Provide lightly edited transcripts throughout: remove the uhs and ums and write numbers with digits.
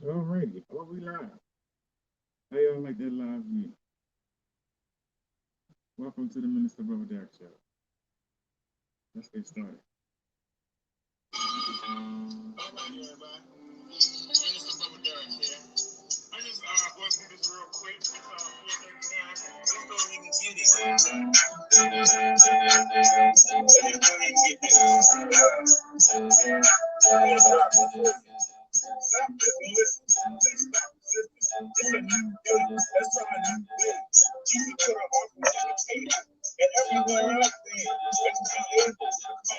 Alrighty, are we live? How y'all like that live view? Welcome to the Minister Brother Derek Show. Let's get started. Alrighty, everybody. Minister Brother Derek here. I just want to do this real quick. It's 4:39. Let's go ahead and get it. Let's go ahead and get this. Stop and listen. Stop. It's a new day. Let's try a new day. Jesus put our offering on the table. And everywhere out there, let's be able to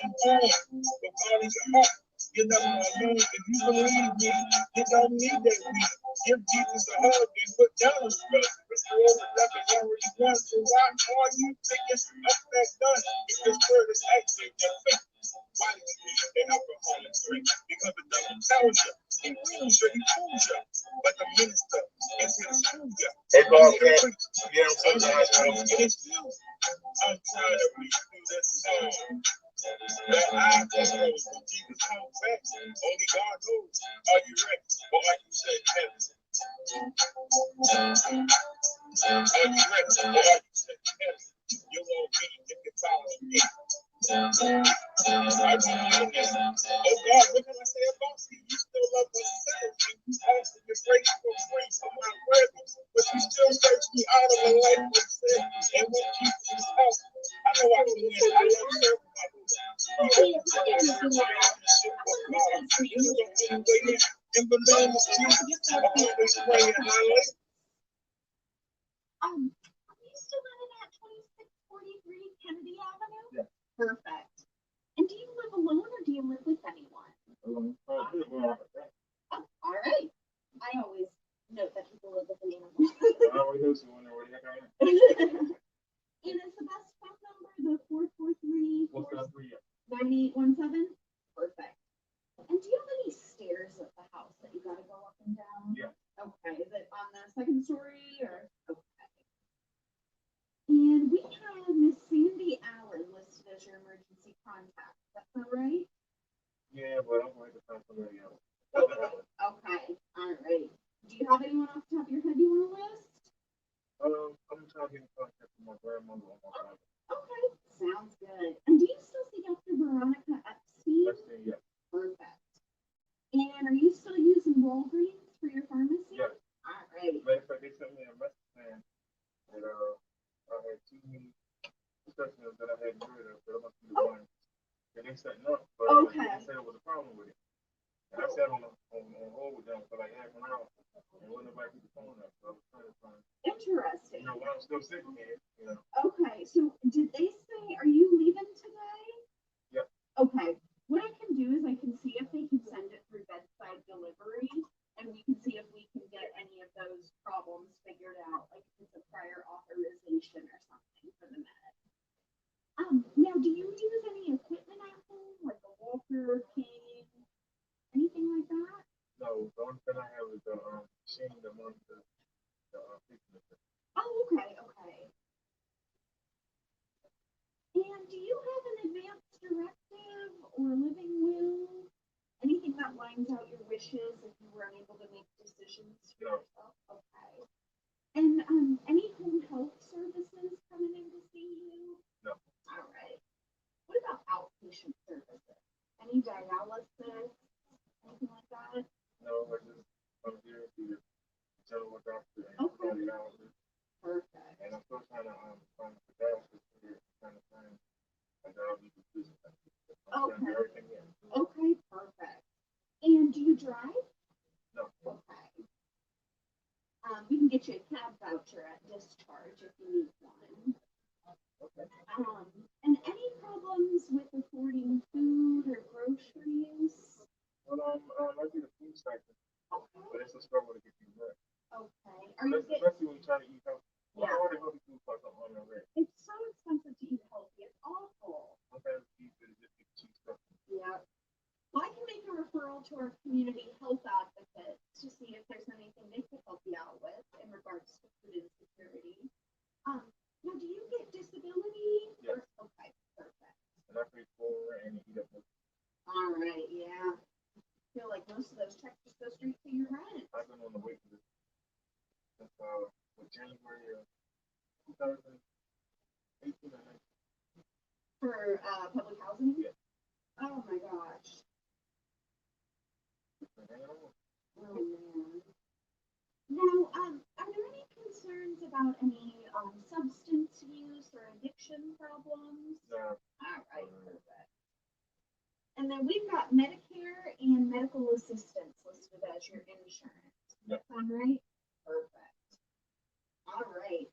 come home. But God is your heart. You're never alone. If you believe me, you don't need that weed. Give Jesus a hug and put down the stress. Restore the record already won. So why are you thinking up that done? If this word is active, your faith. Why did you use the alcohol and drink? Because the devil tells you. He rules you, he fools you. But the minister is here to school you. Hey, Bob, yeah, I'm so against you. I'm trying to read through this song. That I compose when Jesus comes back. Only God knows. Are you ready? Or are you saying heaven? Are you ready? Or are you saying heaven? You won't be if you follow me. I do know this. Oh God, what can I say about you? You still love us self. You ask and you pray for grace. I'm not worthy. But you still search me out of a life of sin and won't keep this house. I know I can win. I love serving my Lord. In the name of Jesus, I always pray in my life. Are you still living at 2643 Kennedy Avenue? Yeah. Perfect. And do you live alone or do you live with anyone? Alone. Oh, all right. I always note that people live with an animal. I always know someone already. And is the best phone number the 443 473 9817? Perfect. And do you have any stairs at the house that you got to go up and down? Yeah. Okay. Is it on the second story or? Okay. And we have Miss Sandy Allen listed as your emergency contact. Is that right? Yeah, but I'm going to find somebody else. Okay. Okay. All right. Do you have anyone off the top of your head you want to list? I'm trying to get in contact with my grandmother or my father. Okay. Sounds good. And do you still see Dr. Veronica Epstein? Epstein, yeah. Perfect. And are you still using Walgreens for your pharmacy? Yeah. All right. Matter of fact, they sent me a message saying that I had two new specimens that I hadn't heard of, but I must be the one that they setting up. But Okay. they said there was a problem with it. And I sat on hold with them for like half an hour. And wasn't nobody picked the phone up. So I was trying to find, Interesting. you know, while I'm still sitting here, you know. Okay. So did they say, are you leaving today? Yep. Okay. What I can do is I can see if they can send it through bedside delivery, and we can see if we can get any of those problems figured out, like if it's a prior authorization or something for the med. Now, do you use any equipment at home, like a walker, cane, anything like that? No, the only thing I have is the machine that runs the fixing it. Oh, okay, okay. And do you have an advance directive or living will? Anything that lines out your wishes if you were unable to make decisions for yourself? Okay. And any home health services coming in to see you? No. All right. What about outpatient services? Any dialysis? Anything like that? No, I just come here to the general doctor and cardiologist. Perfect. And I'm still trying to find the dialysis here, trying to find a diabetes physician. I'm trying to do everything here. Okay, perfect. And do you drive? No. Okay. We can get you a cab voucher at discharge if you need one. Okay. And any problems with affording food or groceries? Well, I do the food cycle, Okay. but it's a struggle to get things right. Okay. Especially when you're trying to eat healthy. Yeah. I order healthy food for something on your red. It's so expensive to eat healthy. It's awful. Sometimes it's easier to just get cheap stuff. Yeah. Well, I can make a referral to our community health advocate to see if there's anything they could help you out with in regards to food insecurity. Now, do you get disability? Yes. Okay, perfect. And I pay for and eat up with. All right, yeah. I feel like most of those checks just go straight to your rent. I've been on the wait list since with January of 2018 or 19. For public housing? Yeah. Oh my gosh. Oh man. Now, are there any concerns about any substance use or addiction problems? No. All right, perfect. And then we've got Medicare and medical assistance listed as your insurance. Yep. Sound right? Perfect. All right.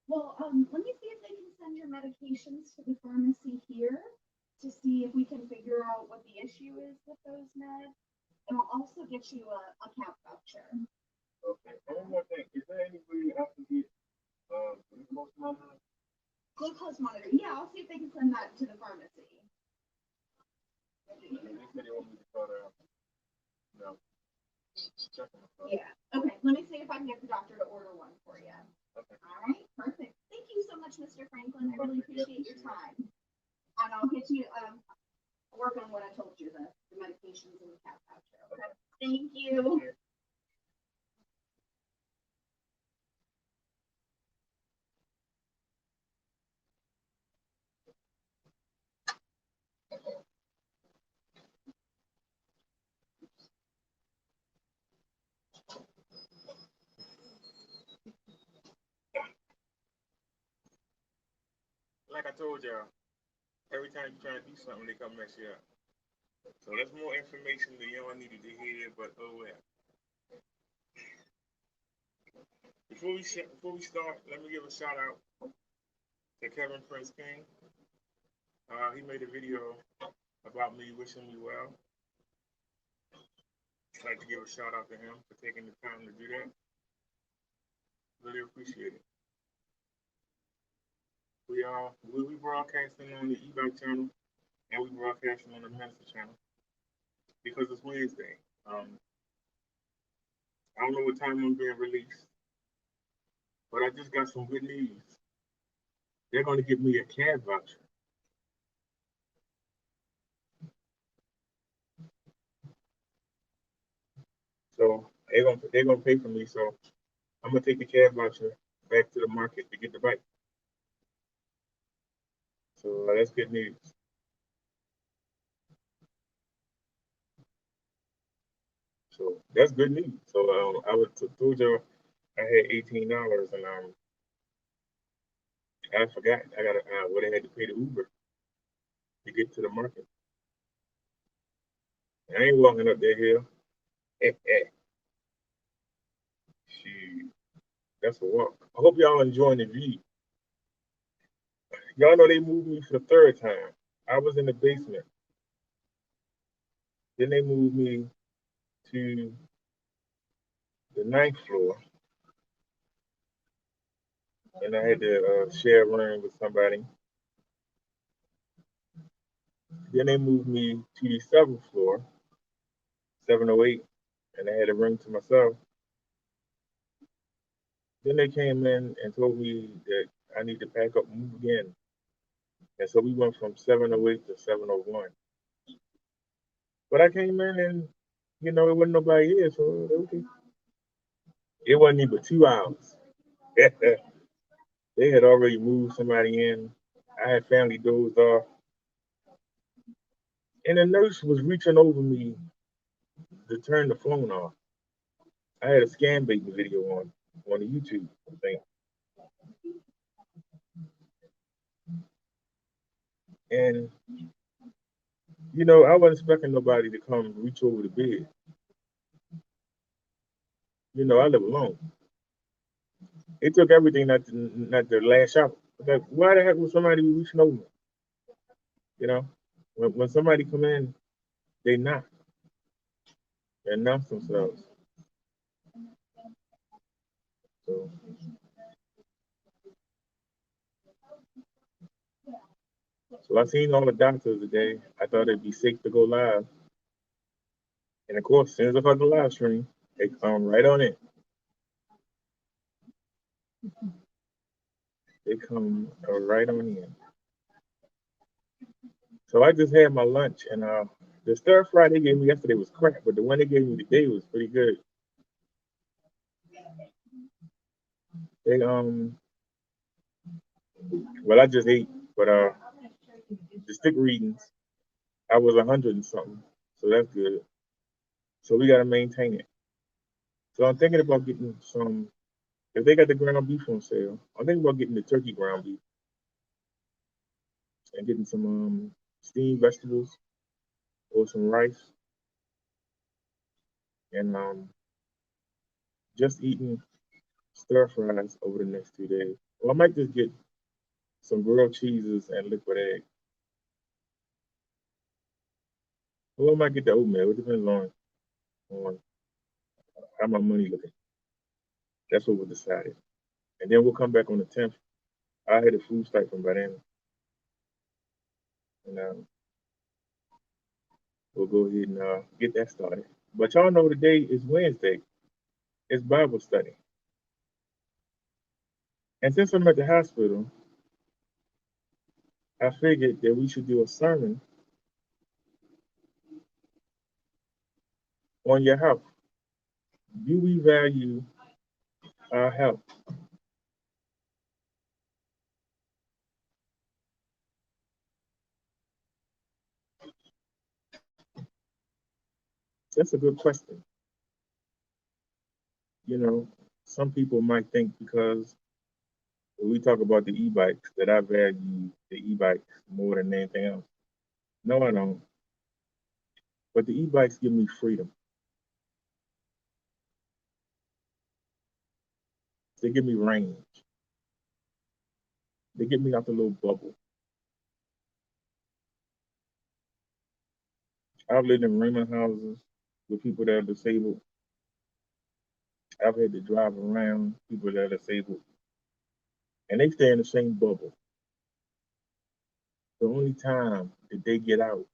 Well, let me see if they can send your medications to the pharmacy here to see if we can figure out what the issue is with those meds. And I'll also get you a CAP voucher. Okay. And one more thing. Is there any way I can get glucose monitor? Glucose monitor. Yeah, I'll see if they can send that to the pharmacy. They said they want me to start checking myself. Yeah. Okay. Let me see if I can get the doctor to order one for you. Okay. All right. Perfect. Thank you so much, Mr. Franklin. I really appreciate your time. And I'll get you work on what I told you, the medications and the CAP voucher. Okay. Thank you. Like I told y'all, every time you try to do something, they come mess you up. So that's more information than y'all needed to hear, but oh well. Before we start, let me give a shout out to Kevin Prince King. He made a video about me wishing me well. I'd like to give a shout out to him for taking the time to do that. Really appreciate it. We broadcasting on the eBay channel and we broadcasting on the Minister channel because it's Wednesday. I don't know what time I'm being released, but I just got some good news. They're going to give me a cab voucher. So they're gonna pay for me. So I'm gonna take the cab voucher back to the market to get the bike. So that's good news. So that's good news. So I was told you I had $18 and I forgot I got what I had to pay the Uber to get to the market. I ain't walking up that hill. Shoot, that's a walk. I hope y'all enjoying the view. Y'all know they moved me for the third time. I was in the basement. Then they moved me to the ninth floor, and I had to share a room with somebody. Then they moved me to the seventh floor, 708, and I had a room to myself. Then they came in and told me that I need to pack up and move again. And so we went from 708 to 701. But I came in and, it wasn't nobody here, so okay. It wasn't even 2 hours. They had already moved somebody in. I had family dozed off. And the nurse was reaching over me to turn the phone off. I had a scam bait video on the YouTube thing. And I wasn't expecting nobody to come reach over the bed. I live alone. It took everything not to lash out. Like, why the heck would somebody be reaching over me? When somebody come in, they knock. They announce themselves. So I seen all the doctors today. I thought it'd be safe to go live. And of course, as soon as I got the live stream, they come right on in. They come right on in. So I just had my lunch and The stir fry they gave me yesterday was crap, but the one they gave me today was pretty good. They well I just ate, but the stick readings I was 100 and something, so that's good. So we gotta maintain it. So I'm thinking about getting some. If they got the ground beef on sale, I'm thinking about getting the turkey ground beef and getting some steamed vegetables or some rice and just eating stir fries over the next 2 days. Or I might just get some grilled cheeses and liquid egg. Or I might get the oatmeal. It depends on how my money looking. That's what we'll decide. And then we'll come back on the 10th. I had a food stipend by then, and we'll go ahead and get that started. But y'all know today is Wednesday. It's Bible study. And since I'm at the hospital, I figured that we should do a sermon on your health. Do we value our health? That's a good question. You know, some people might think because we talk about the e-bikes that I value the e-bikes more than anything else. No, I don't. But the e-bikes give me freedom. They give me range. They get me out the little bubble. I've lived in rental houses with people that are disabled. I've had to drive around people that are disabled, and they stay in the same bubble. The only time that they get out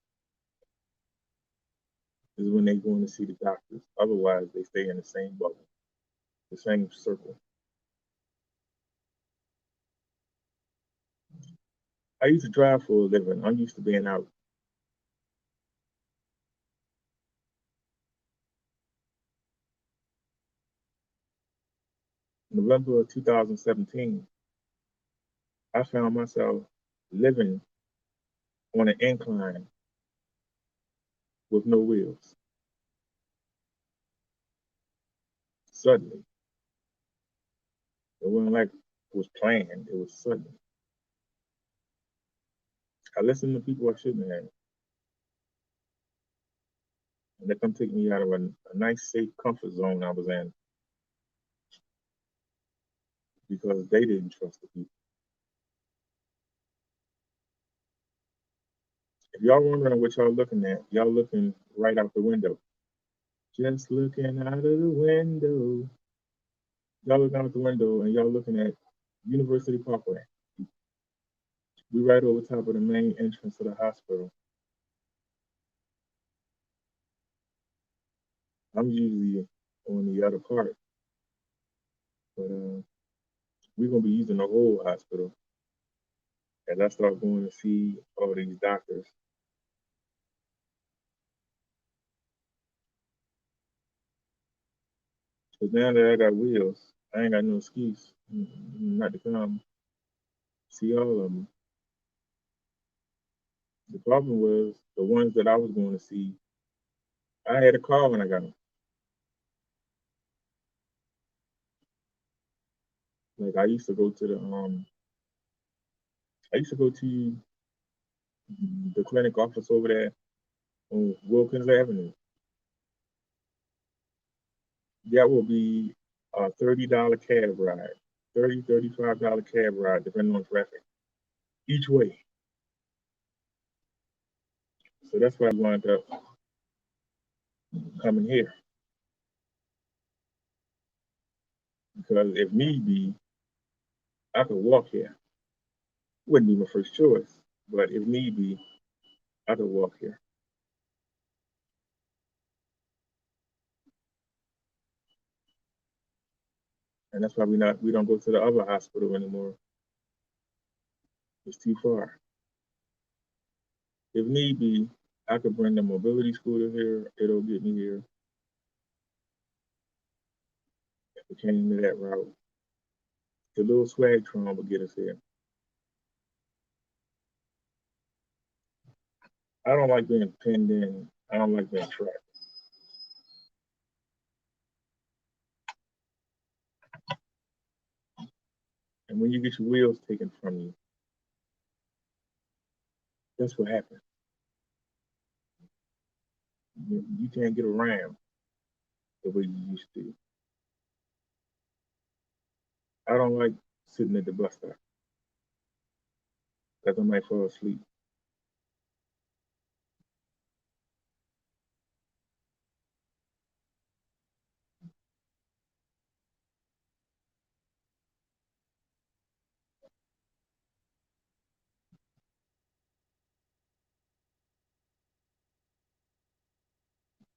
is when they're going to see the doctors. Otherwise, they stay in the same bubble, the same circle. I used to drive for a living. I'm used to being out. November of 2017, I found myself living on an incline with no wheels. Suddenly, it wasn't like it was planned. It was sudden. I listened to people I shouldn't have, and let them take me out of a nice, safe comfort zone I was in because they didn't trust the people. If y'all wondering what y'all looking at, y'all looking right out the window. Just looking out of the window. Y'all looking out the window and y'all looking at University Parkway. We right over top of the main entrance of the hospital. I'm usually on the other part, but we're gonna be using the whole hospital as I start going to see all these doctors. But now that I got wheels, I ain't got no excuse not to come see all of them. The problem was the ones that I was going to see. I had a car when I got them. Like I used to go to the clinic office over there on Wilkins Avenue. That will be a $30 cab ride, $35 cab ride, depending on traffic, each way. So that's why I wound up coming here because if need be, I could walk here. Wouldn't be my first choice, but if need be, I could walk here. And that's why we don't go to the other hospital anymore. It's too far. If need be, I could bring the mobility scooter here. It'll get me here. If it came to that route, the little swag tron will get us here. I don't like being pinned in. I don't like being trapped. And when you get your wheels taken from you, that's what happens. You can't get around the way you used to. I don't like sitting at the bus stop because I might fall asleep.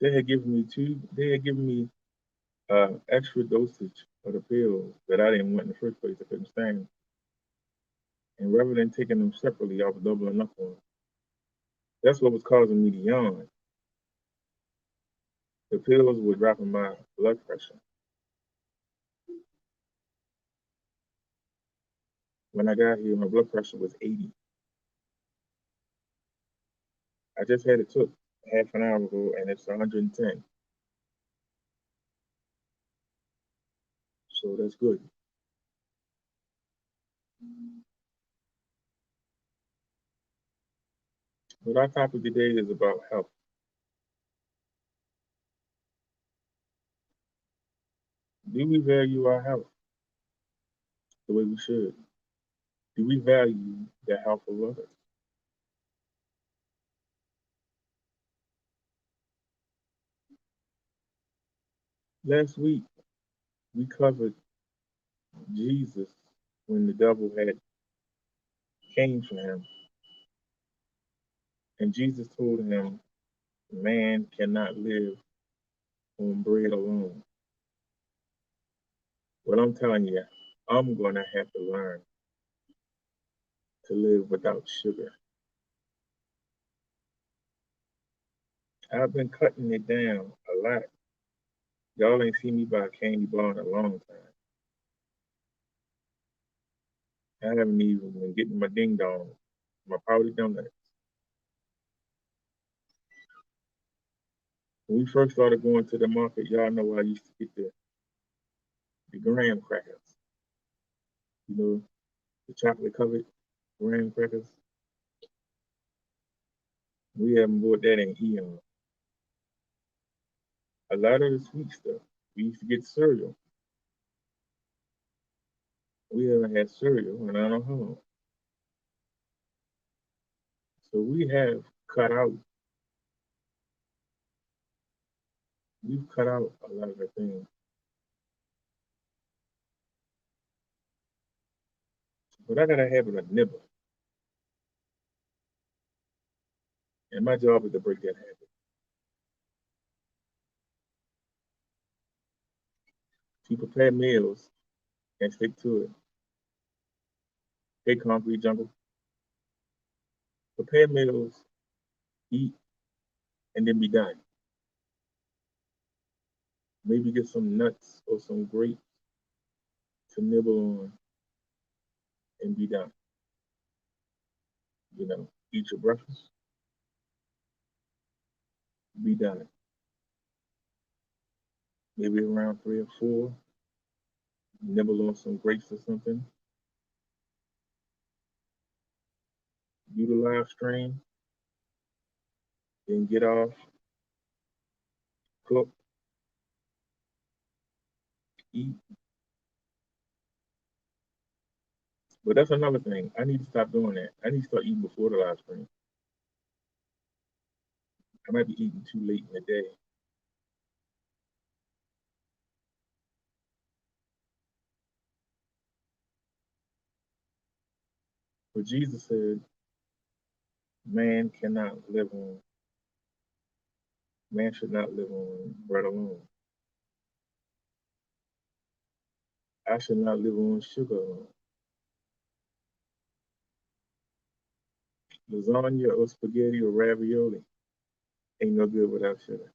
They had given me extra dosage of the pills that I didn't want in the first place. I couldn't stand. And rather than taking them separately, I was doubling up on them. That's what was causing me to yawn. The pills were dropping my blood pressure. When I got here, my blood pressure was 80. I just had it took half an hour ago, and it's 110. So that's good. But our topic today is about health. Do we value our health the way we should? Do we value the health of others? Last week, we covered Jesus when the devil had came for him. And Jesus told him, man cannot live on bread alone. Well, I'm telling you, I'm going to have to learn to live without sugar. I've been cutting it down a lot. Y'all ain't seen me buy a candy bar in a long time. I haven't even been getting my ding dong, my powdered donuts. When we first started going to the market, y'all know I used to get the graham crackers. You know, the chocolate covered graham crackers. We haven't bought that in eons. A lot of the sweet stuff. We used to get cereal. We haven't had cereal in I don't know how long. So cut out, we've cut out a lot of the things. But I got a habit of nibble. And my job is to break that habit. To prepare meals and stick to it. Hey, concrete jungle. Prepare meals, eat, and then be done. Maybe get some nuts or some grapes to nibble on and be done. You know, eat your breakfast, be done. Maybe around 3 or 4, nibble on some grapes or something. Utilize stream, then get off, cook, eat. But that's another thing. I need to stop doing that. I need to start eating before the live stream. I might be eating too late in the day. But Jesus said, man cannot live on, man should not live on bread alone. I should not live on sugar alone. Lasagna or spaghetti or ravioli. ain't no good without sugar.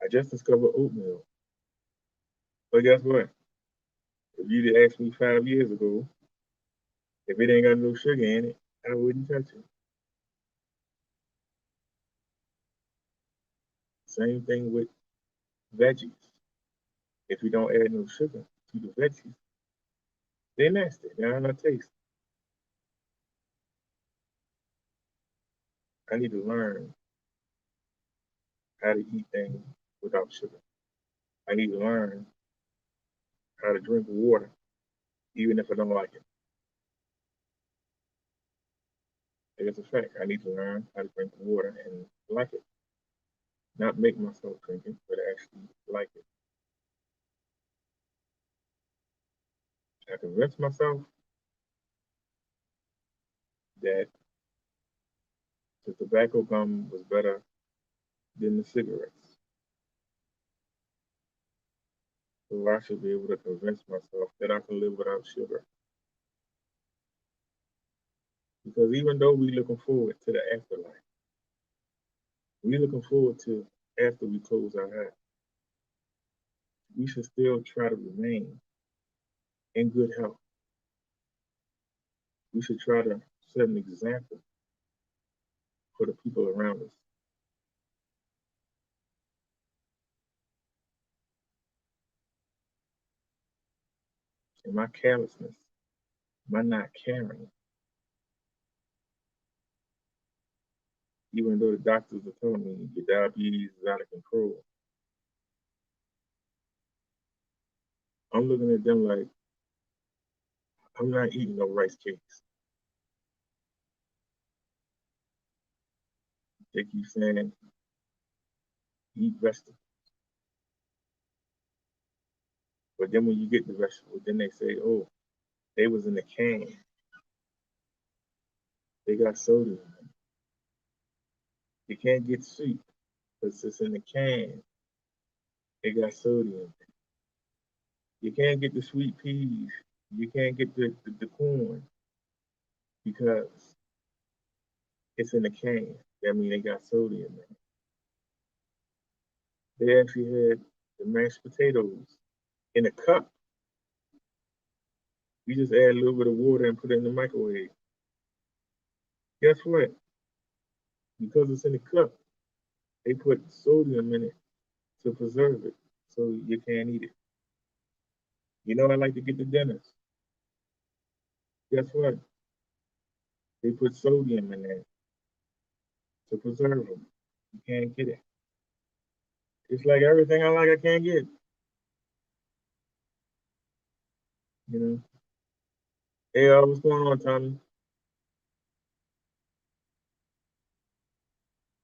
I just discovered oatmeal. But guess what? If you'd asked me 5 years ago, if it ain't got no sugar in it, I wouldn't touch it. Same thing with veggies. If you don't add no sugar to the veggies, they're nasty. They're not taste. I need to learn how to eat things without sugar. I need to learn how to drink water, even if I don't like it. It's a fact. I need to learn how to drink water and like it. Not make myself drink it, but actually like it. I convinced myself that the tobacco gum was better than the cigarettes. So I should be able to convince myself that I can live without sugar. Because even though we're looking forward to the afterlife, we're looking forward to after we close our eyes, we should still try to remain in good health. We should try to set an example for the people around us. And my carelessness, my not caring, even though the doctors are telling me your diabetes is out of control, I'm looking at them like I'm not eating no rice cakes. They keep saying eat vegetables, but then when you get the vegetables, then they say, oh, they was in the can. They got sodium. You can't get sweet because it's in the can. It got sodium. You can't get the sweet peas. You can't get the corn because it's in the can. That means they got sodium in it. They actually had the mashed potatoes in a cup. You just add a little bit of water and put it in the microwave. Guess what? Because it's in a cup, they put sodium in it to preserve it so you can't eat it. You know, I like to get the dinners. Guess what? They put sodium in there to preserve them. You can't get it. It's like everything I like, I can't get. You know. Hey, what's going on, Tommy?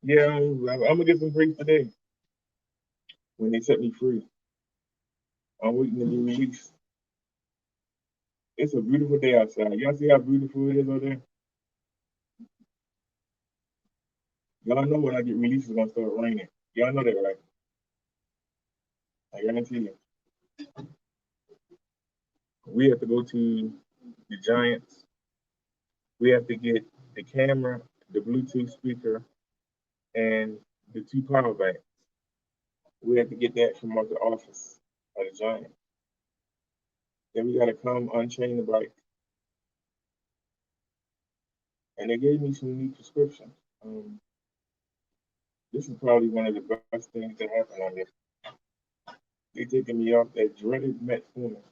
Yeah, I'm gonna get some breaks today when they set me free. I'm waiting to be released. It's a beautiful day outside. Y'all see how beautiful it is out there? Y'all know when I get released, it's gonna start raining. Y'all know that, right? I guarantee you. We have to go to the Giants. We have to get the camera, the Bluetooth speaker, and the two power banks. We have to get that from out the office of the Giants. Then we gotta come unchain the bike. And they gave me some new prescriptions. This is probably one of the best things that happened on this. They taking me off that dreaded metformin.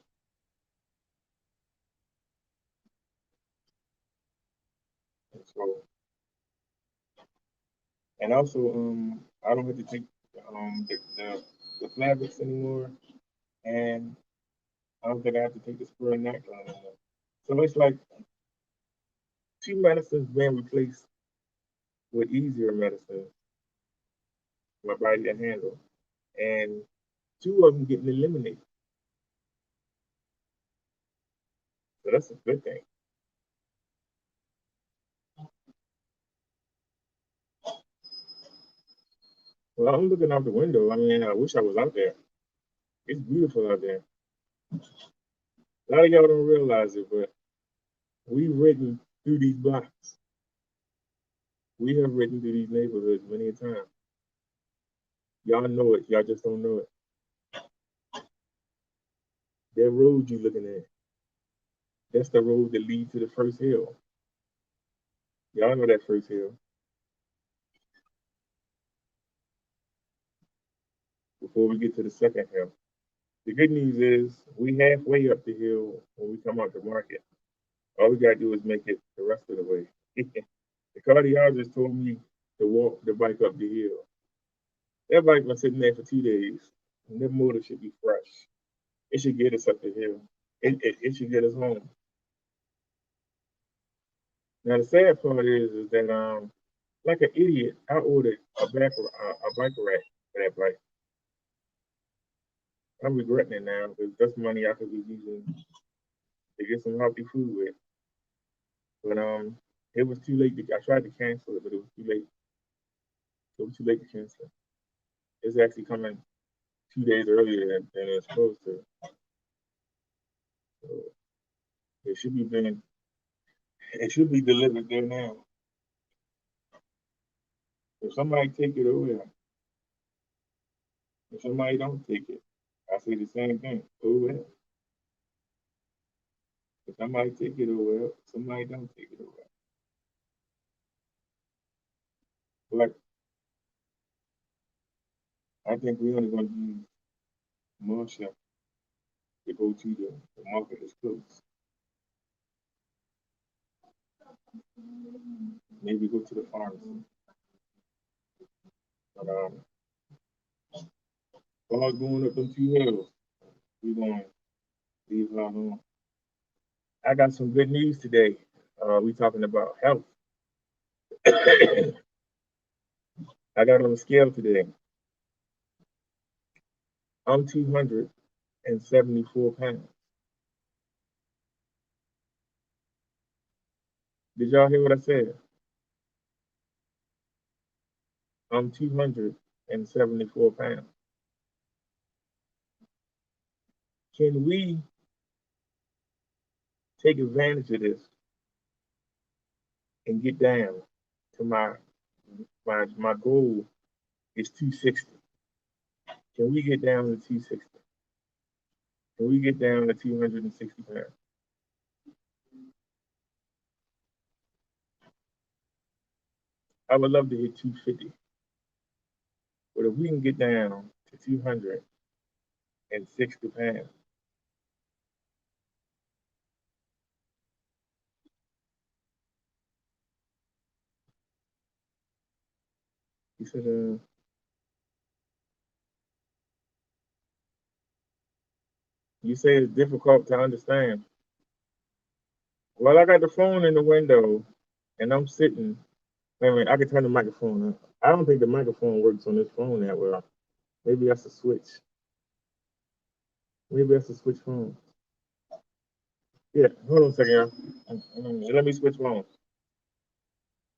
And so, and also, I don't have to take the Plavix anymore, and I don't think I have to take the Spironolactone anymore. So it's like two medicines being replaced with easier medicine for my body to handle, and two of them getting eliminated. So that's a good thing. Well, I'm looking out the window. I mean, I wish I was out there. It's beautiful out there. A lot of y'all don't realize it, but we've ridden through these blocks. We have ridden through these neighborhoods many a time. Y'all know it. Y'all just don't know it. That road you looking at, that's the road that leads to the first hill. Y'all know that first hill. Before we get to the second hill. The good news is we halfway up the hill when we come out the market. All we gotta do is make it the rest of the way. The cardiologist told me to walk the bike up the hill. That bike been sitting there for 2 days, and that motor should be fresh. It should get us up the hill. It should get us home. Now the sad part is that like an idiot, I ordered a bike rack for that bike. I'm regretting it now because that's money I could be using to get some healthy food with. But it was too late. I tried to cancel it, but it was too late. It was too late to cancel it. It's actually coming 2 days earlier than it's supposed to. So it should be being it should be delivered there now. If somebody take it, oh well. If somebody don't take it, I say the same thing. Oh well. If somebody take it, oh well. If somebody don't take it, oh well. But I think we're only going to use Marshall to go to the market that's close. Maybe go to the pharmacy. But while going up them 2 hills, we're going to leave it alone. I got some good news today. We talking about health. I got on the scale today. I'm 274 pounds. Did y'all hear what I said? I'm 274 pounds. Can we take advantage of this and get down to my goal is 260. Can we get down to 260? Can we get down to 260 pounds? I would love to hit 250. But if we can get down to 260 pounds, he said, you say it's difficult to understand. Well, I got the phone in the window and I'm sitting. Wait a minute, I can turn the microphone up. I don't think the microphone works on this phone that well. Maybe that's a switch. Maybe that's a switch phone. Yeah, hold on a second, y'all. Let me switch phones.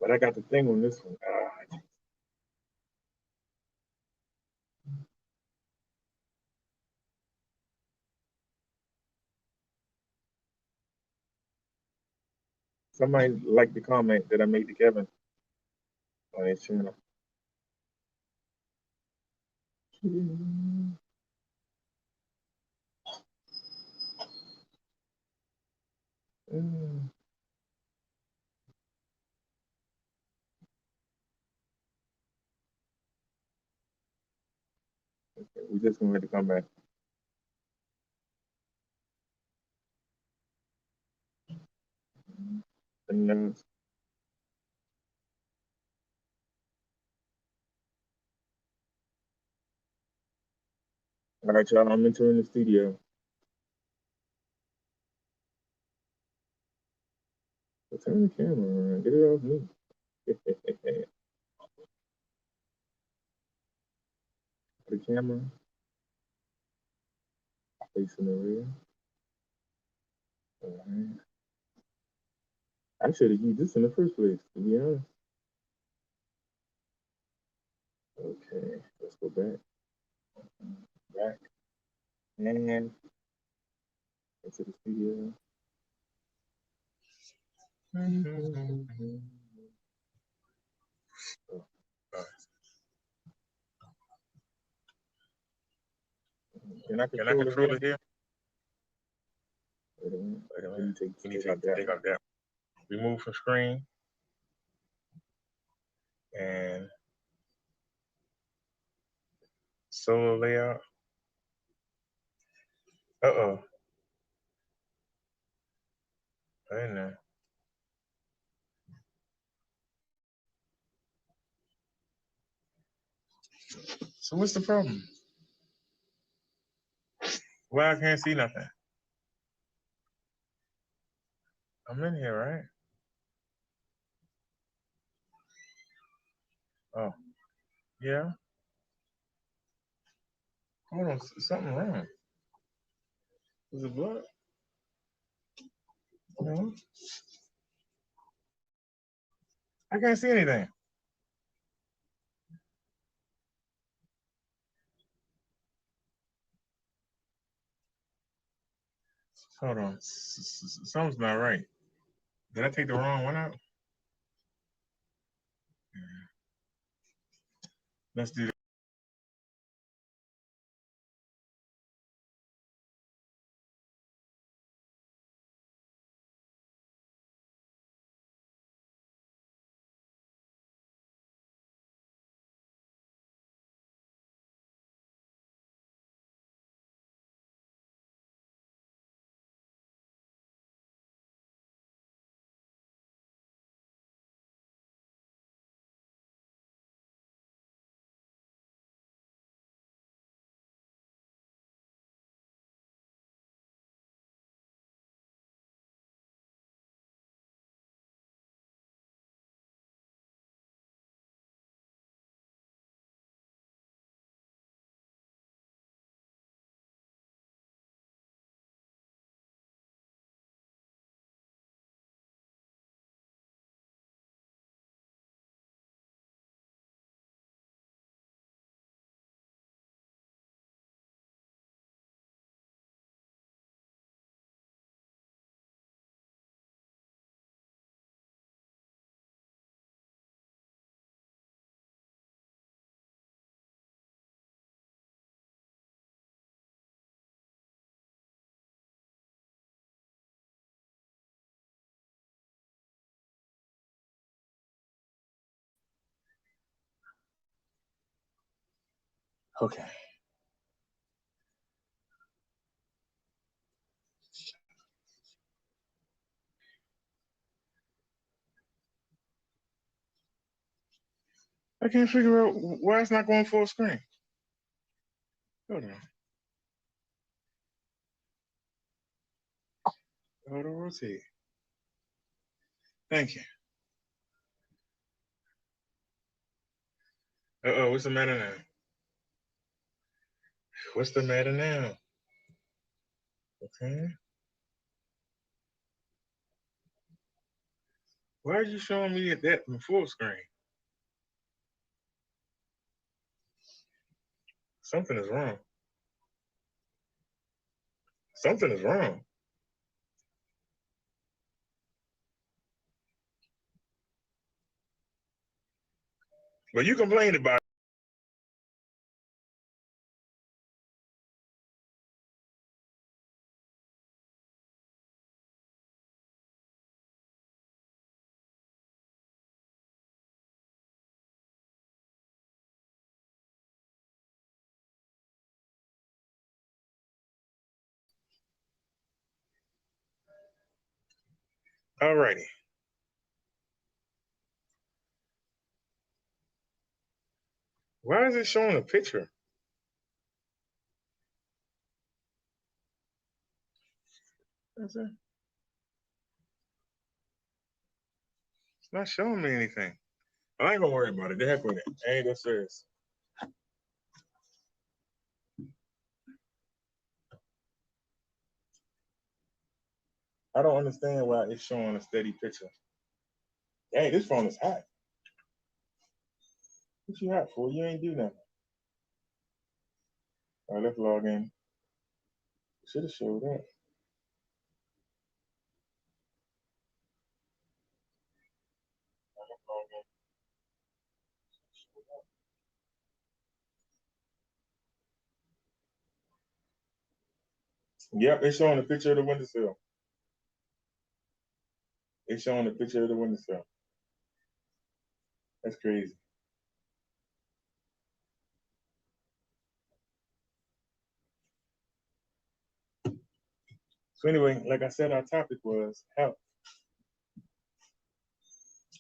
But I got the thing on this one. Somebody liked the comment that I made to Kevin on his channel. We just gonna have to come back. And, all right, y'all. I'm entering the studio. So turn the camera around. Get it off me. The camera facing the rear. All right. I should have used this in the first place, to be honest. Okay, let's go back. Back. And into the studio. Can I control it here? Wait a minute. Wait a We minute. need We need to to take off that. Remove from screen. And solo layout. Uh-oh. Wait a minute. So what's the problem? Why I can't see nothing? I'm in here, right? Oh, yeah. Hold on, something wrong. Is it blood? No. I can't see anything. Hold on. Something's not right. Did I take the wrong one out? Let's do that. Okay. I can't figure out why it's not going full screen. Hold on. Auto rotate. Thank you. Uh-oh, what's the matter now? What's the matter now? Okay. Why are you showing me that in full screen? Something is wrong. Something is wrong. But you complained about it. Alrighty. Why is it showing a picture? That's it. It's not showing me anything. I ain't gonna worry about it. The heck with it. I ain't that serious. I don't understand why it's showing a steady picture. Hey, this phone is hot. What you hot for? You ain't do nothing. All right, let's log in. Should have showed that. Yep, it's showing a picture of the windowsill. It's showing a picture of the windowsill. That's crazy. So anyway, like I said, our topic was health.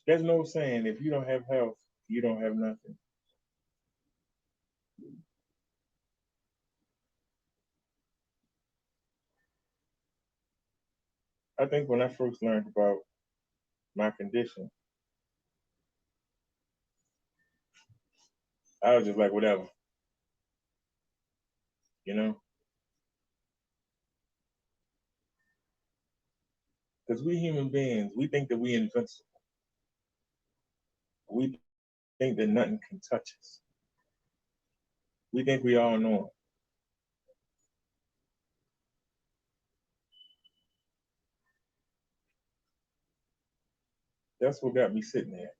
There's no saying if you don't have health, you don't have nothing. I think when I first learned about my condition, I was just like, whatever, you know? Because we human beings, we think that we invincible. We think that nothing can touch us. We think we all know it. That's what got me sitting there.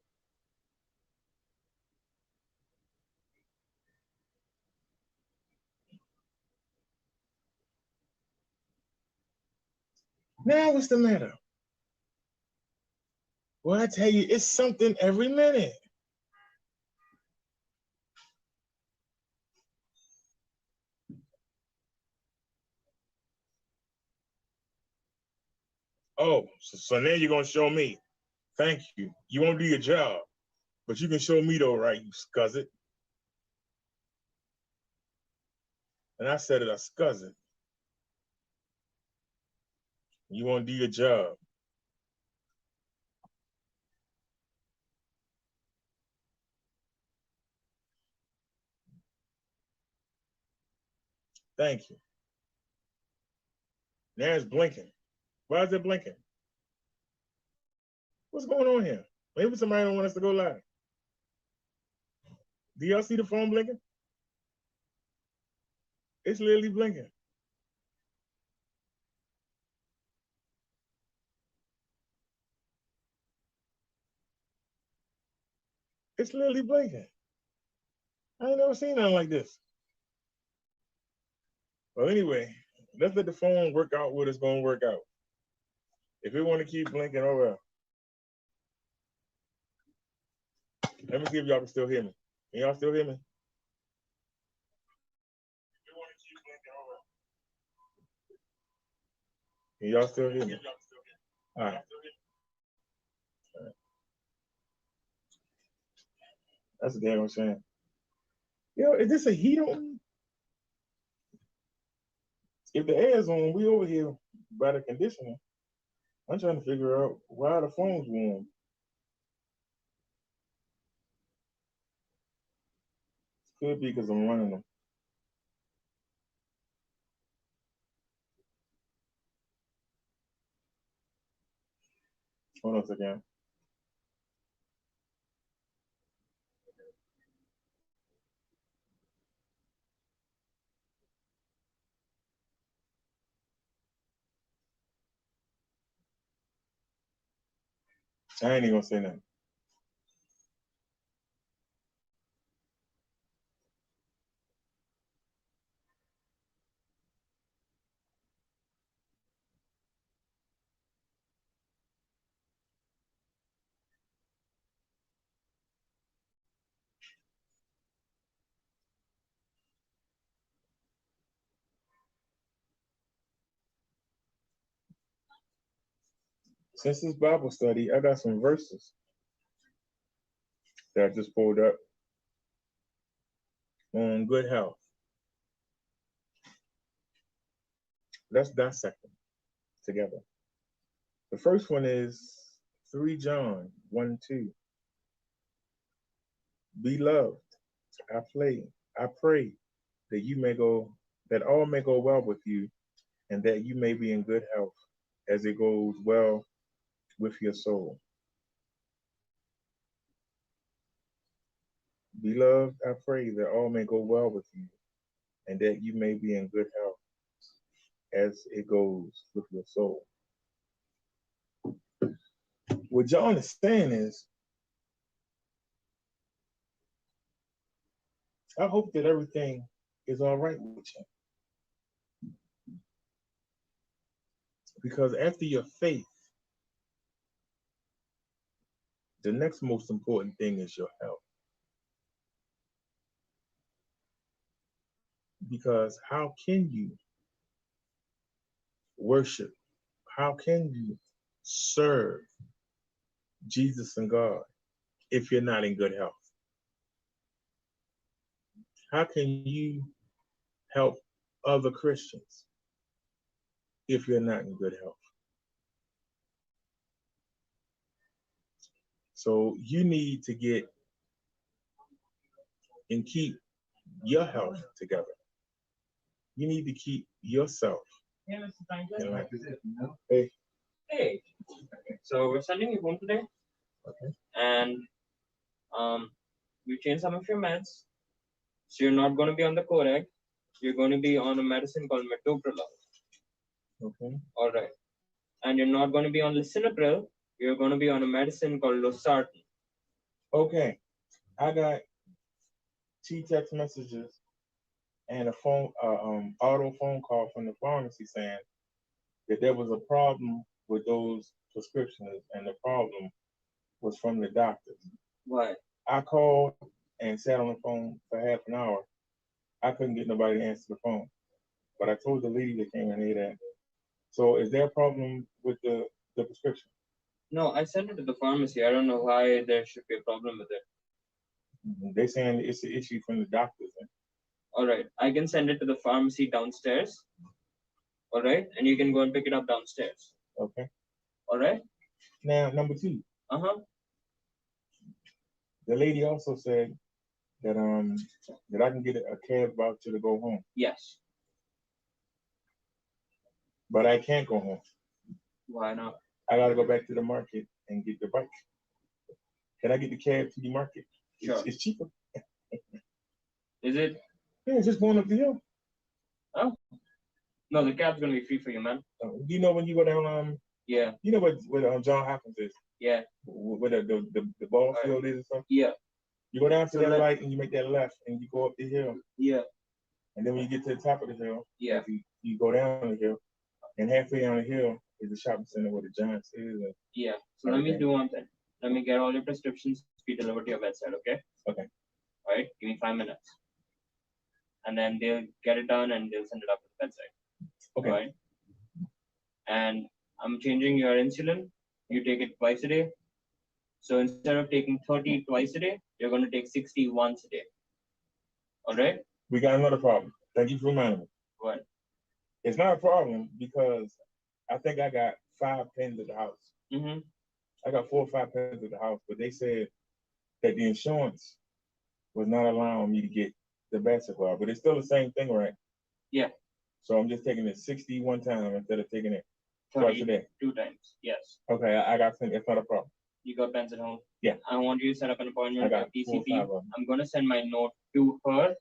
Now what's the matter? Well, I tell you, it's something every minute. Oh, so now you're gonna show me. Thank you. You won't do your job, but you can show me though, right? You scuzz it. And I said it, I scuzz it. You won't do your job. Thank you. Now it's blinking. Why is it blinking? What's going on here? Maybe somebody don't want us to go live. Do y'all see the phone blinking? It's literally blinking. It's literally blinking. I ain't never seen nothing like this. Well, anyway, let's let the phone work out what it's gonna work out. If it want to keep blinking, oh well. Let me see if y'all can still hear me. Can y'all still hear me? Can y'all still hear me? All right. That's a damn shame. Yo, is this a heat on? If the air is on, we over here by the conditioner. I'm trying to figure out why the phone's warm. Could be because I'm running them. Hold on a second. I ain't even gonna say nothing. Since this Bible study, I got some verses that I just pulled up on good health. Let's dissect them together. The first one is 3 John 1 2. Beloved, I pray that you may go, that all may go well with you, and that you may be in good health as it goes well with your soul. Beloved, I pray that all may go well with you, and that you may be in good health as it goes with your soul. What John is saying is, I hope that everything is all right with you. Because after your faith, the next most important thing is your health. Because how can you worship? How can you serve Jesus and God if you're not in good health? How can you help other Christians if you're not in good health? So you need to get and keep your health together. You need to keep yourself. Hey. Hey, so we're sending you home today, Okay. and we changed some of your meds. So you're not going to be on the Correct. You're going to be on a medicine called metoprolol. Okay. All right. And you're not going to be on lisinopril. You're going to be on a medicine called losartan. Okay. I got 2 text messages and a auto phone call from the pharmacy saying that there was a problem with those prescriptions, and the problem was from the doctors. Why? I called and sat on the phone for half an hour. I couldn't get nobody to answer the phone, but I told the lady that came in here that. So, is there a problem with the prescription? No, I sent it to the pharmacy. I don't know why there should be a problem with it. They're saying it's an issue from the doctors. All right. I can send it to the pharmacy downstairs. All right. And you can go and pick it up downstairs. Okay. All right. Now, number 2. The lady also said that that I can get a cab voucher to go home. Yes. But I can't go home. Why not? I gotta go back to the market and get the bike. Can I get the cab to the market? Sure. It's cheaper. Is it? Yeah, it's just going up the hill. Oh. No, the cab's gonna be free for you, man. You know when you go down Yeah. You know what John Hopkins is? Yeah. Where the ball field is and stuff? Yeah. You go down to that light and you make that left and you go up the hill. Yeah. And then when you get to the top of the hill, yeah, you go down the hill, and halfway down the hill is the shopping center where the Giants is. Yeah. So let me do one thing. Let me get all your prescriptions be delivered to your bedside, okay? Okay. All right. Give me 5 minutes. And then they'll get it done and they'll send it up to the bedside. Okay. All right. And I'm changing your insulin. You take it twice a day. So instead of taking 30 twice a day, you're going to take 60 once a day. All right? We got another problem. Thank you for reminding me. What? It's not a problem because I think I got 5 pens at the house. Mm-hmm. I got 4 or 5 pens at the house, but they said that the insurance was not allowing me to get the basketball, but it's still the same thing, right? Yeah. So I'm just taking it 60 one time instead of taking it twice a day. 2 times, yes. Okay, I got pens. It's not a problem. You got pens at home? Yeah. I want you to set up an appointment with PCP. I'm going to send my note to her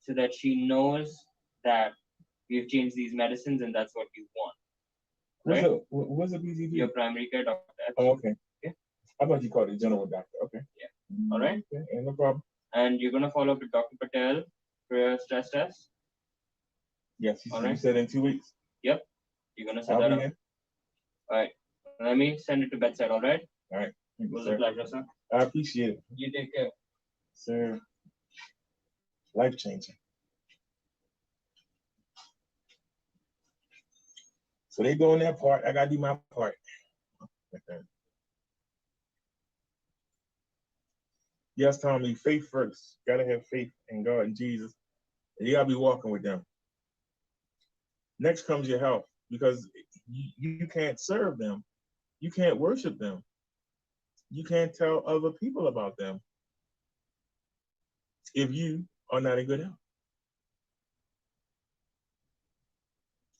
so that she knows that we've changed these medicines and that's what you want. Right? What's a PCP? Your primary care doctor. Oh, okay. Okay. I thought you called it general doctor. Okay. Yeah. All right. Okay, no problem. And you're going to follow up with Dr. Patel for your stress test? Yes, you said in 2 weeks. Yep. You're going to set that up. All right. Let me send it to bedside, all right? All right. It was a pleasure, sir. I appreciate it. You take care. Sir, life changing. So they doing their part. I gotta do my part. Yes, Tommy, faith first. Gotta have faith in God and Jesus. And you gotta be walking with them. Next comes your health, because you can't serve them. You can't worship them. You can't tell other people about them if you are not in good health.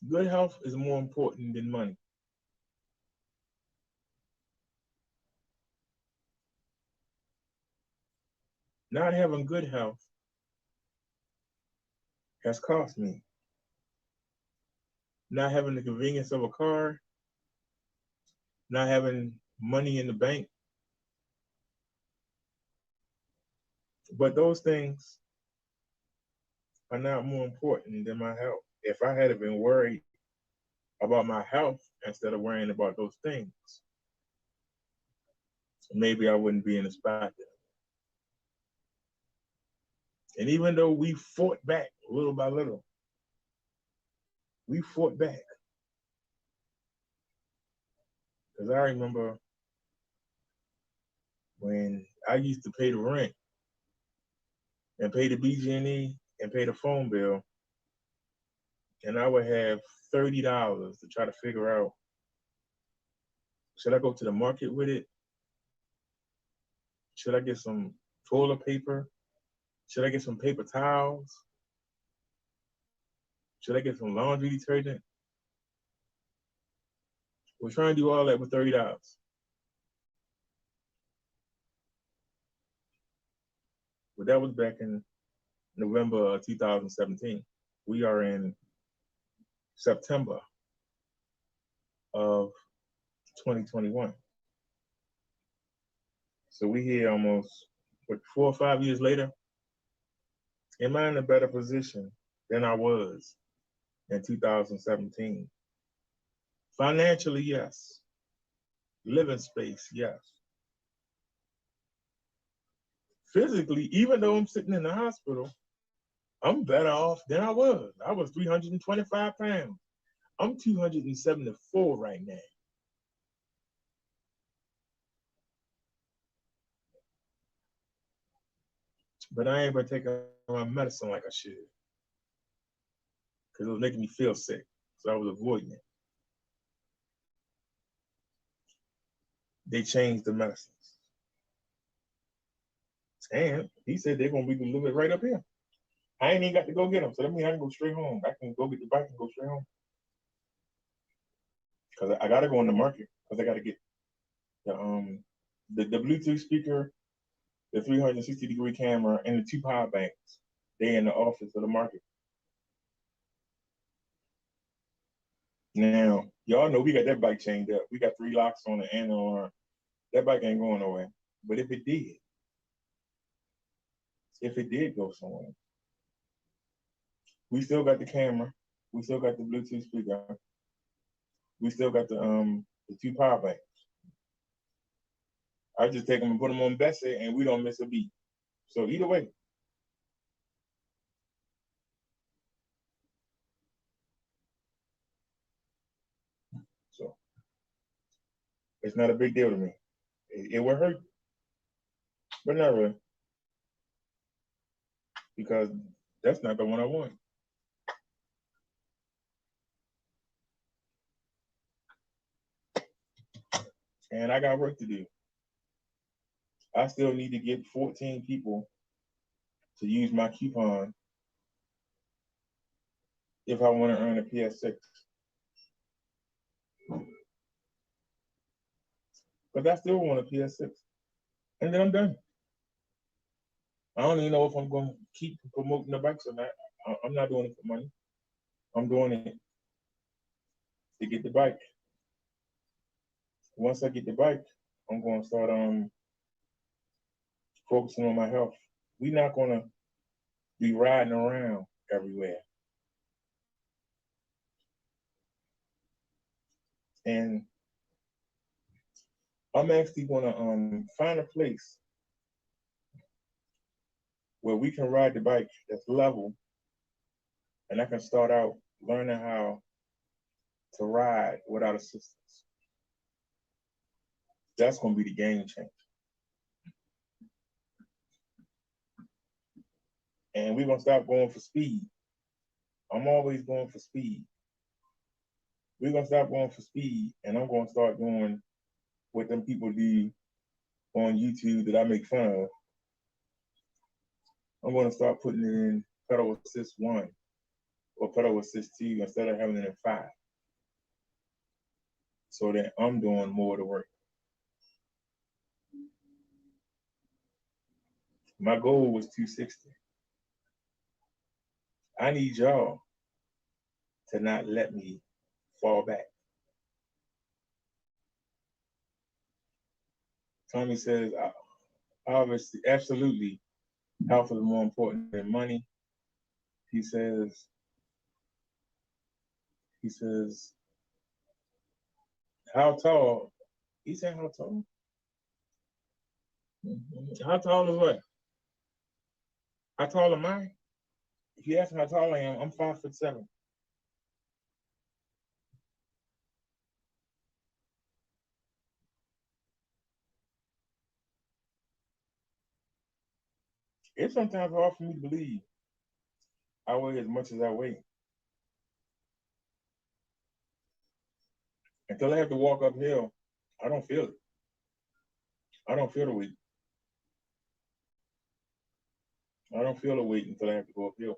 Good health is more important than money. Not having good health has cost me. Not having the convenience of a car, not having money in the bank. But those things are not more important than my health. If I had been worried about my health, instead of worrying about those things, maybe I wouldn't be in the spot there. And even though we fought back little by little, we fought back. Because I remember when I used to pay the rent and pay the BG&E and pay the phone bill, and I would have $30 to try to figure out, should I go to the market with it? Should I get some toilet paper? Should I get some paper towels? Should I get some laundry detergent? We're trying to do all that with $30. But that was back in November of 2017. We are in September of 2021. So we here almost, what, 4 or 5 years later? Am I in a better position than I was in 2017? Financially, yes. Living space, yes. Physically, even though I'm sitting in the hospital, I'm better off than I was. I was 325 pounds. I'm 274 right now. But I ain't been taking my medicine like I should, because it was making me feel sick. So I was avoiding it. They changed the medicines. And he said they're going to be delivered right up here. I ain't even got to go get them. So that means I can go straight home. I can go get the bike and go straight home. Because I got to go in the market. Because I got to get the Bluetooth speaker, the 360-degree camera, and the 2 power banks. They in the office of the market. Now, y'all know we got that bike chained up. We got 3 locks on it and an alarm. That bike ain't going nowhere. But if it did go somewhere, we still got the camera. We still got the Bluetooth speaker. We still got the 2 power banks. I just take them and put them on Bessie, and we don't miss a beat. So either way. So it's not a big deal to me. It will hurt, but not really. Because that's not the one I want. And I got work to do. I still need to get 14 people to use my coupon if I want to earn a PS6. But I still want a PS6. And then I'm done. I don't even know if I'm going to keep promoting the bikes or not. I'm not doing it for money. I'm doing it to get the bike. Once I get the bike, I'm going to start focusing on my health. We're not going to be riding around everywhere. And I'm actually going to find a place where we can ride the bike that's level, and I can start out learning how to ride without assistance. That's going to be the game changer. And we're going to stop going for speed. I'm always going for speed. We're going to stop going for speed, and I'm going to start doing what them people do on YouTube that I make fun of. I'm going to start putting it in pedal assist 1 or pedal assist 2 instead of having it in 5. So that I'm doing more of the work. My goal was 260. I need y'all to not let me fall back. Tommy says, obviously, absolutely, health is more important than money. He says, How tall? He said how tall? How tall is what? How tall am I? If you ask me how tall I am, I'm 5'7". It's sometimes hard for me to believe I weigh as much as I weigh. Until I have to walk uphill, I don't feel it. I don't feel the weight. I don't feel the weight until I have to go uphill.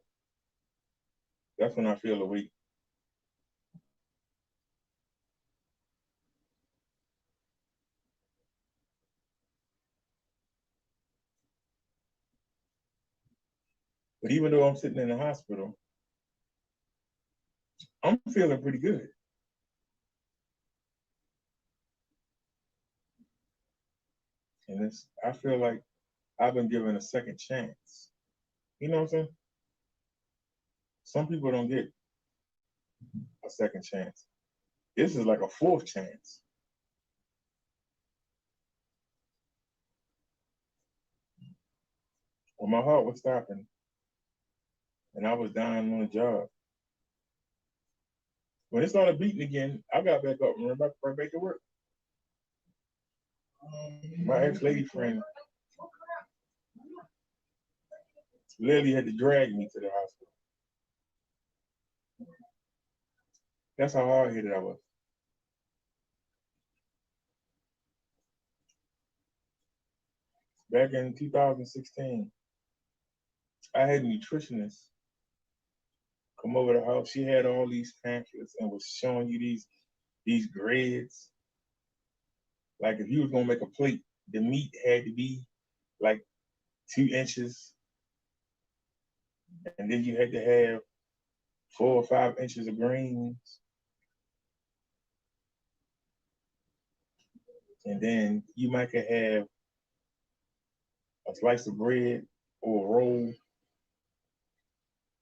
That's when I feel the weight. But even though I'm sitting in the hospital, I'm feeling pretty good. And I feel like I've been given a second chance. You know what I'm saying? Some people don't get a second chance. This is like a fourth chance. When my heart was stopping and I was dying on the job, when it started beating again, I got back up and went right back to work. My ex-lady friend literally had to drag me to the hospital. That's how hard-headed I was. Back in 2016, I had a nutritionist come over the house. She had all these pamphlets and was showing you these grids. Like if you was gonna make a plate, the meat had to be like 2 inches, and then you had to have 4 or 5 inches of greens, and then you might could have a slice of bread or a roll,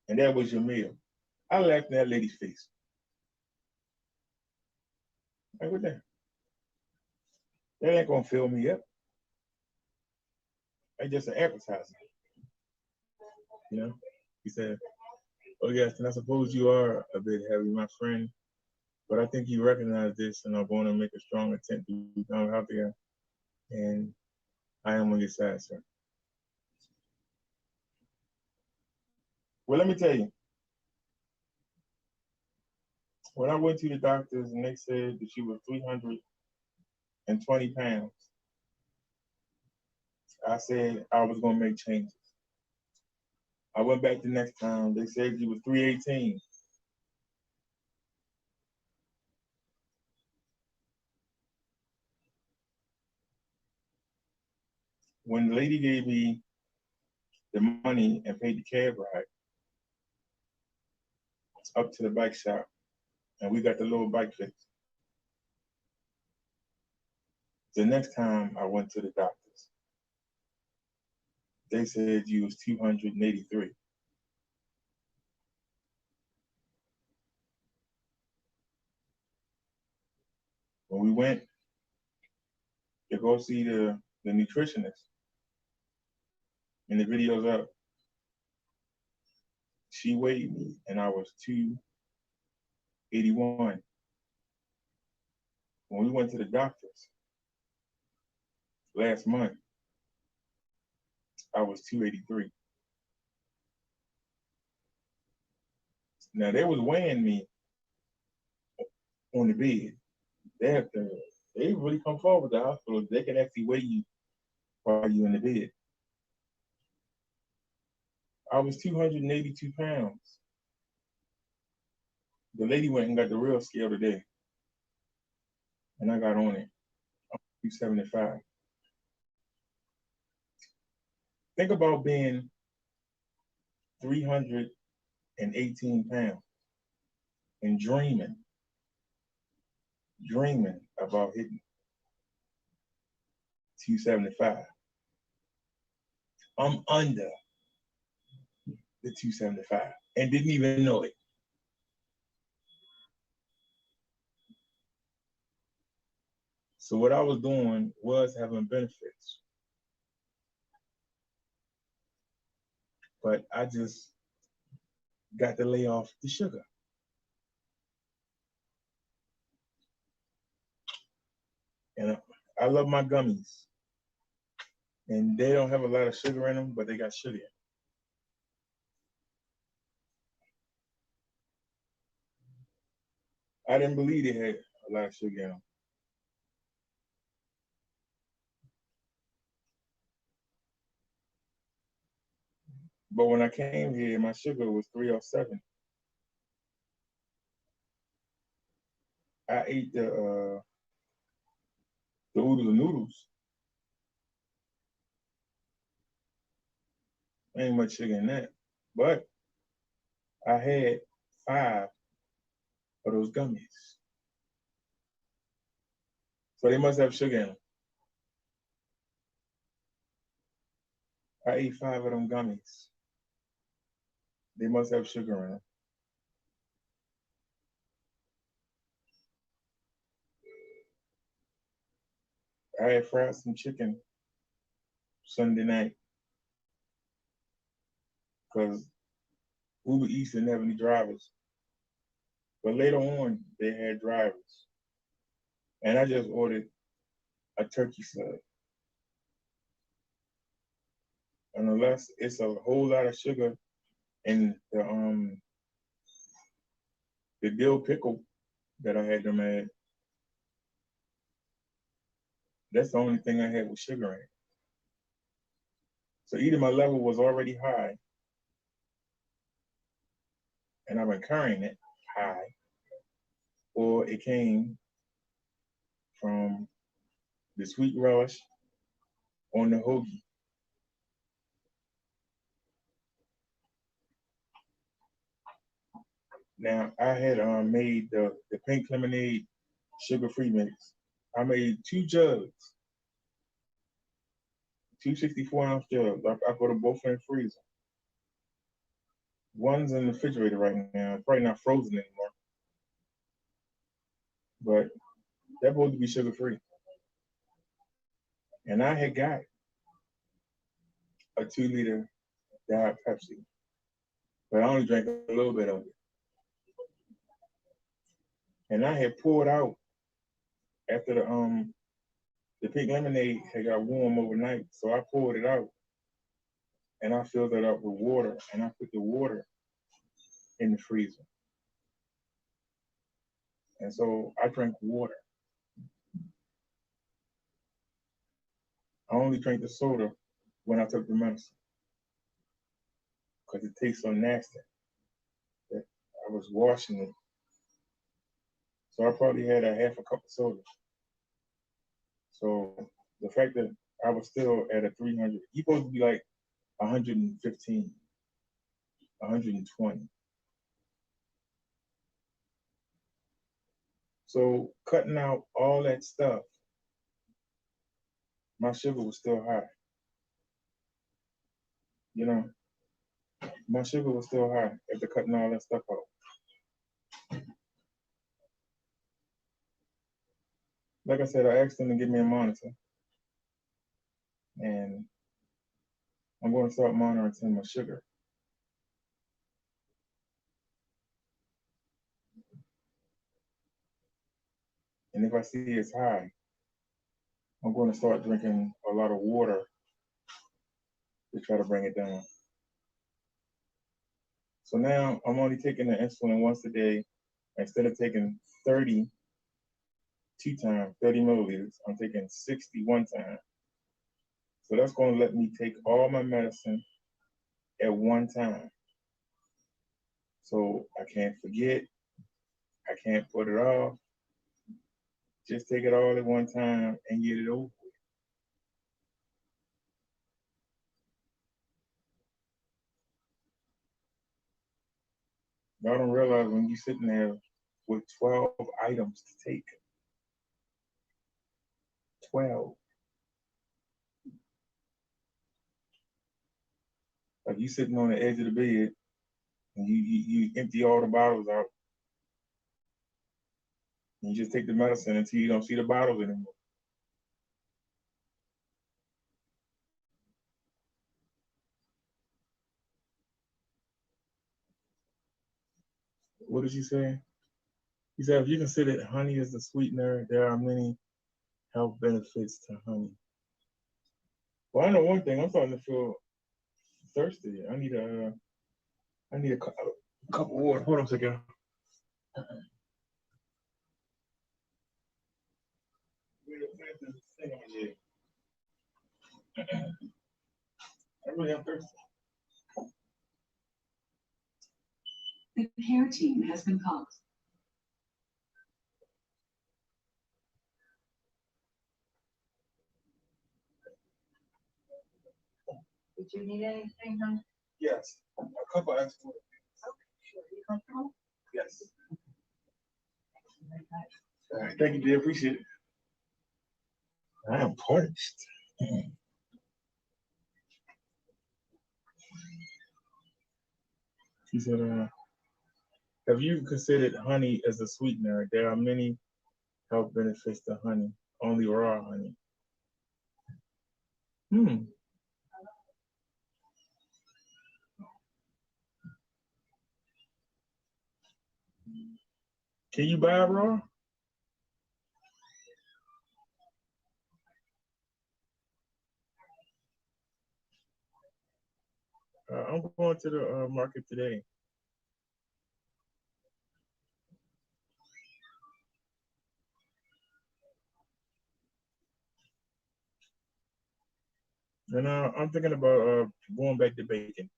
and that was your meal. I laughed in that lady's face. Like, what the? That ain't gonna fill me up. That's just an appetizer. You know? He said, "Oh yes, and I suppose you are a bit heavy, my friend, but I think you recognize this and are going to make a strong attempt to become healthier. And I am on your side, sir." Well, let me tell you, when I went to the doctors and they said that she was 320 pounds, I said I was going to make changes. I went back the next time. They said she was 318. When the lady gave me the money and paid the cab ride up to the bike shop, and we got the little bike fixed, the next time I went to the doctors, they said you was 283. When we went to go see the nutritionist, and the video's up, she weighed me and I was 281. When we went to the doctors last month, I was 283. Now they was weighing me on the bed. They really come forward to the hospital. They can actually weigh you while you're in the bed. I was 282 pounds. The lady went and got the real scale today, and I got on it. I'm 275. Think about being 318 pounds and dreaming about hitting 275. I'm under the 275 and didn't even know it. So what I was doing was having benefits, but I just got to lay off the sugar. And I love my gummies. And they don't have a lot of sugar in them, but they got sugar in them. I didn't believe they had a lot of sugar in them. But when I came here, my sugar was 307. I ate the oodles of noodles. Ain't much sugar in that. But I had 5 of those gummies. So they must have sugar in them. I ate 5 of them gummies. They must have sugar in them. I had fried some chicken Sunday night because Uber Eats didn't have any drivers. But later on, they had drivers. And I just ordered a turkey sub. And unless it's a whole lot of sugar in the dill pickle that I had them add, that's the only thing I had with sugar in it. So either my level was already high, and I've been carrying it high, or it came from the sweet relish on the hoagie. Now I had made the pink lemonade sugar-free mix. I made 2 jugs, 2 64-ounce jugs. I put them both in the freezer. One's in the refrigerator right now. It's probably not frozen anymore, but they're supposed to be sugar-free. And I had got a 2-liter Diet Pepsi, but I only drank a little bit of it. And I had poured out after the pink lemonade had got warm overnight, so I poured it out and I filled it up with water, and I put the water in the freezer. And so I drank water. I only drank the soda when I took the medicine because it tastes so nasty that I was washing it. So I probably had a half a cup of soda. So the fact that I was still at a 300, you're supposed to be like 115, 120. So cutting out all that stuff, my sugar was still high. You know, my sugar was still high after cutting all that stuff out. Like I said, I asked them to give me a monitor, and I'm going to start monitoring my sugar. And if I see it's high, I'm going to start drinking a lot of water to try to bring it down. So now I'm only taking the insulin once a day. Instead of taking 30 2 times, 30 milliliters, I'm taking 60 1 time. So that's going to let me take all my medicine at one time. So I can't forget, I can't put it off. Just take it all at one time and get it over with. Y'all don't realize when you're sitting there with 12 items to take. 12. Like you sitting on the edge of the bed and you empty all the bottles out. And you just take the medicine until you don't see the bottles anymore. what did you say? He said, if you consider honey as a sweetener, there are many health benefits to honey. Well, I know one thing. I'm starting to feel thirsty. I need a cup of water. Hold on a second. I really am thirsty. The care team has been called. Did you need anything, huh? Yes, a cup of ice water. Sure. You comfortable? Yes. All right, thank you, dear. Appreciate it. I am parched. She said, have you considered honey as a sweetener? There are many health benefits to honey, only raw honey. Can you buy it raw? I'm going to the market today. And I'm thinking about going back to bacon.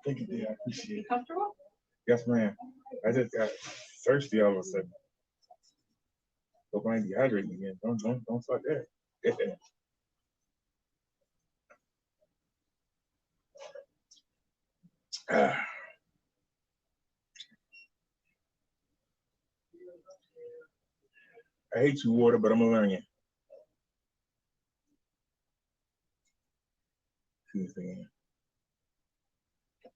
Thank you, dear. I appreciate You it. comfortable? Yes, ma'am. I just got thirsty all of a sudden. Hope I ain't dehydrating again. Don't start that. Ah. I hate you, water, but I'm gonna learn you. See this again.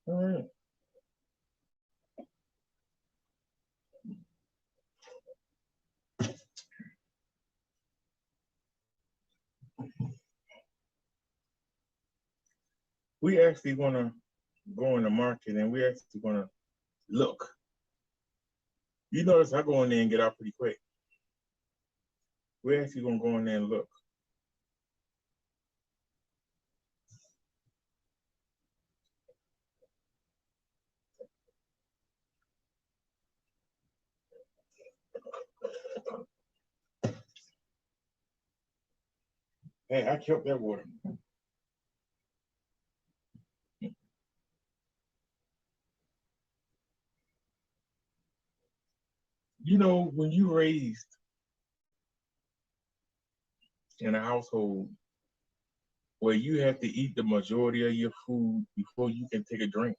All right. We actually gonna go in the market and we actually gonna look. You notice I go in there and get out pretty quick. We're actually gonna go in there and look. Hey, I killed that water. You know, when you raised in a household where you have to eat the majority of your food before you can take a drink,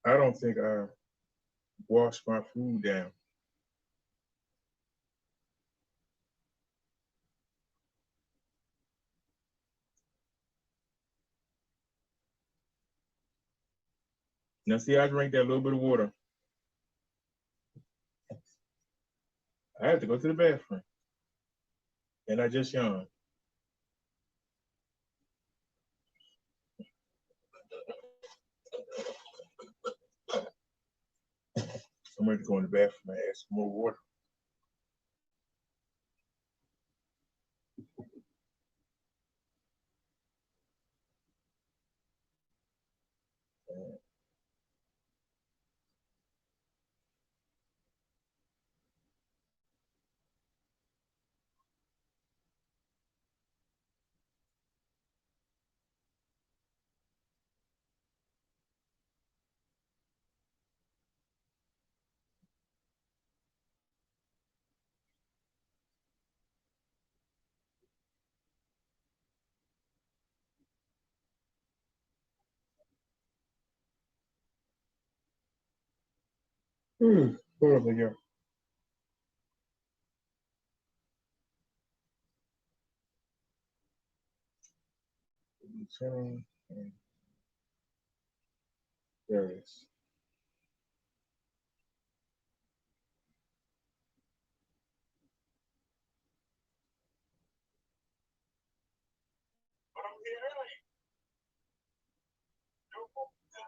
I don't think I washed my food down. Now, see, I drank that little bit of water. I had to go to the bathroom, and I just yawned. I'm ready to go in the bathroom and add some more water. Hold up again. There it is.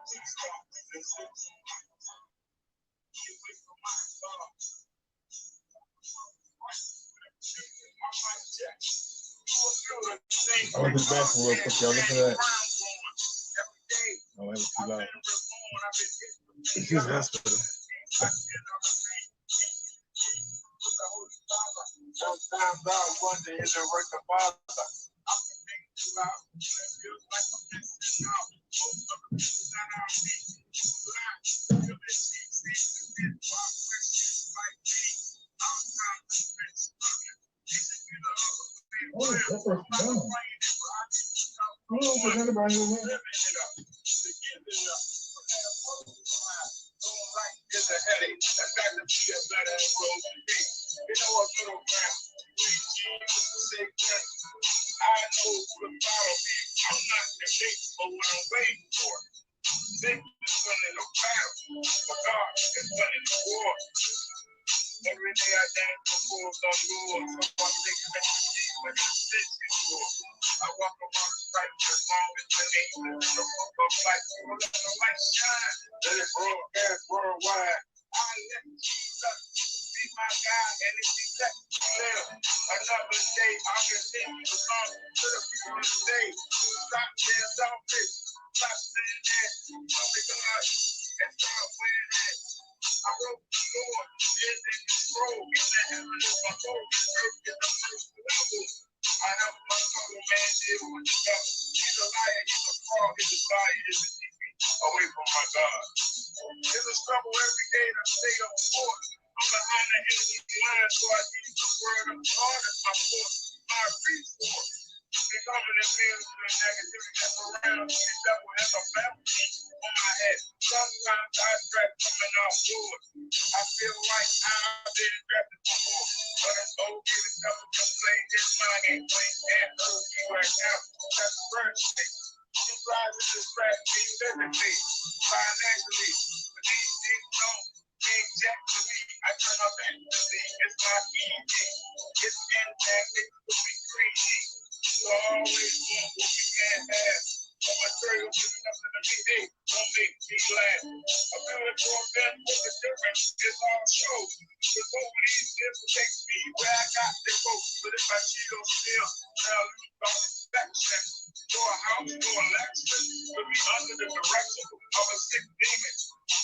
I went to the bathroom real quick, y'all. Look at that. Oh, that was too loud. She's in the hospital. Sometimes I wonder, is it worth the bother? Oh, that's what's done. Oh, forget about you. It's a headache. That's got to be a better road to be. You know what, little man? I know the battle. I'm not the big for what I'm waiting for. Sickness is winning the battle, but God is winning the war. Every day I dance before the Lord, so I'm thinking that when I'm sitting for. I walk around the strike as long as the angels in the book of life. Let the light shine, let it broadcast worldwide. I let Jesus be my God, and if He let me live another day, I'll continue to come to the people today. Stop being selfish, stop saying that, come to God, and start winning it. I wrote the Lord is in control, in the heaven is my goal, earth is the first level. I have my fellow man deal with the devil. He's a liar, he's a fraud, he's a liar, he's a thief, away from my God. There's a struggle every day to stay on course. I'm behind the enemy line, so I use the word of God as my force, my resource. The government feels the negativity that's around me. The devil has a bounty on my head. Sometimes I dread coming out doors. I feel like I've been drafted before, but it's okay to tell him to play his mind game. Can't hurt me right now. That's the first thing. He tries to distract me physically, financially, but these things don't mean jack to me. I turn up ecstasy. It's not easy. It's intact. It could be crazy. So I always want what we can't have. My material is nothing to me, hey, don't make me laugh. I feel it for a bit, but the difference is all show. Cause over these years will take me where I got to go. But if I cheat on still, I'll lose my affection. For a house, for a Lexus, to be under the direction of a sick demon.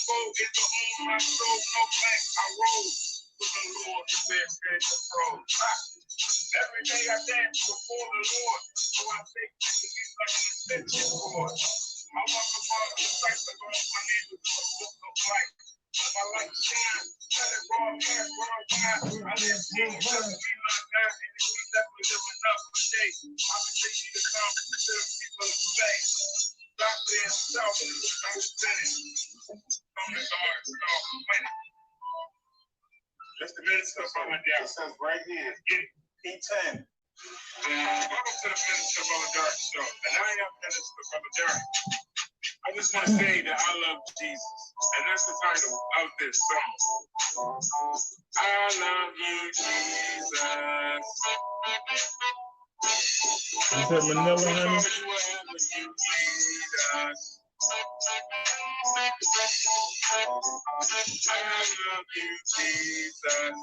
Go get to own my soul, no blank, I roll. With the Lord, the best and the pro. Every day I dance before the Lord, so I take things like an extension cord. I walk upon the sight of all my neighbors in the book of life. My light shine, let it broadcast worldwide. I live Jesus, be my God, and if we never live enough a day, I would take you to come to the people of faith. Stop being selfish, I'm spinning. From the guards, I'm winning. That's the minister from my dad. It says right here, get P10. Welcome to the Minister Brother Dark Show. And I am Minister Brother Dark. I just want to say that I love Jesus. And that's the title of this song. I love you, Jesus. You said Manila, honey? You Jesus. I love you, Jesus.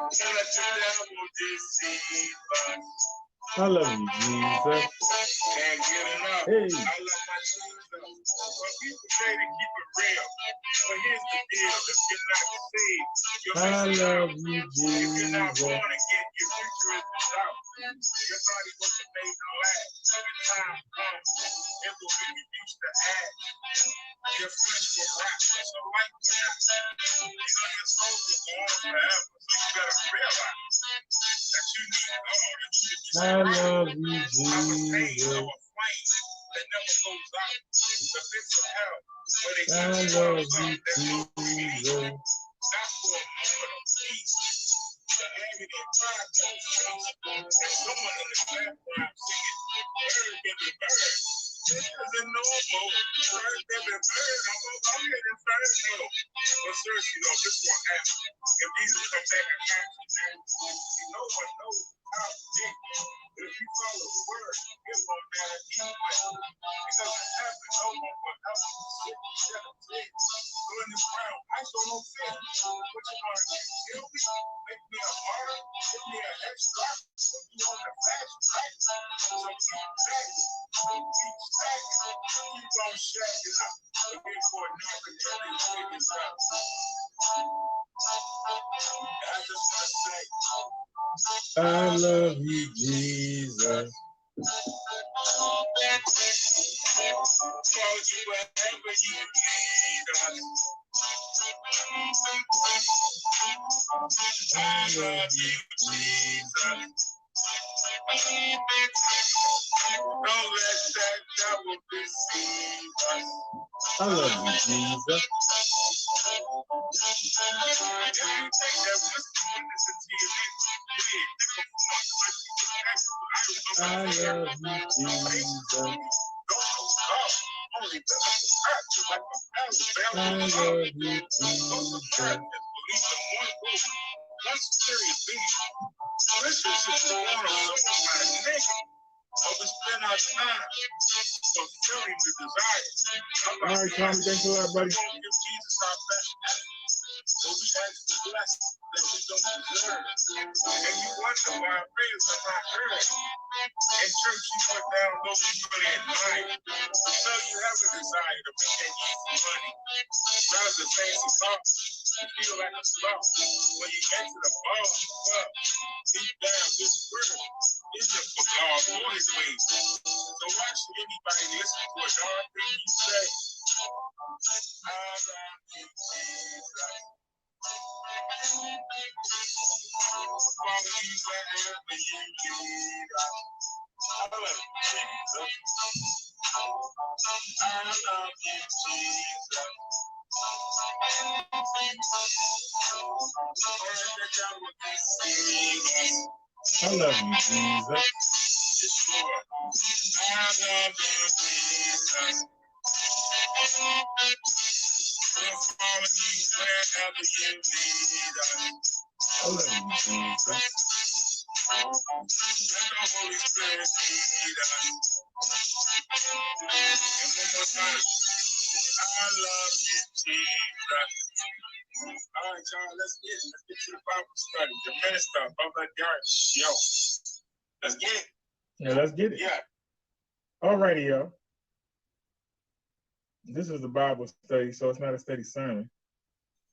Let the devil deceive us. I love you, Jesus. Can't get enough. Hey. I love my Jesus. But people say to keep it real. But here's the deal. If you're not saved, I love you, Jesus. If you're not born again, your future is in doubt. Your body wasn't made to last. When time comes, it will be used to act. Your flesh will rot. So like that. You know your soul will go on forever. So you better realize that you need God. I love you, Jesus. That never goes out. The bits of hell. I love you, Jesus. Not for a moment of peace. The agony of time comes. And someone in the background singing, bird, baby, bird. isn't normal. First, they've been buried. I'm here in first. No. But seriously, though, this won't happen. If Jesus come back and you know what? No. How big? But if you follow the word, it won't matter anyway. It doesn't happen. No one will ever sit. Go in this ground. I show no sin. What you gonna do? Kill me? Make me a martyr? Give me an extra? Put me on the fast track? So keep stacking. Keep stacking. Keep on shacking up. Looking for nothing to be figured out. I just want to say, I love you, Jesus. Cause you wherever you need us. I love you, Jesus. Don't let that devil deceive us. I love you, Jesus. I love you, Jesus. I love you, Jesus. That's serious thing. Relationships are on so much. So we spend our time fulfilling the desires. All right, Tommy, thanks a lot, buddy. Give Jesus our best. So we ask the blessing that we don't deserve. And you wonder why our prayers are not heard. In church, you put down those you really admire. So you have a desire to make that easy money. Rather than fancy thoughts, you feel like a sloth. When you enter the bar, club, deep down, this word isn't for God or his ways. So why should anybody listen to a darn thing you say? I love you, Jesus. Follow you wherever you lead us. I love you, Jesus. I love you, Jesus. I love you, Jesus. I love you, Jesus. We'll follow you wherever you lead us. I love you, Jesus. Let the Holy Spirit lead us. And one more time. I love you, Jesus. All right, y'all, let's get to the Bible study. The minister, Brother Derek. Yo, let's get it. Yeah, let's get it. Yeah. All righty, y'all. This is the Bible study, so it's not a steady sermon.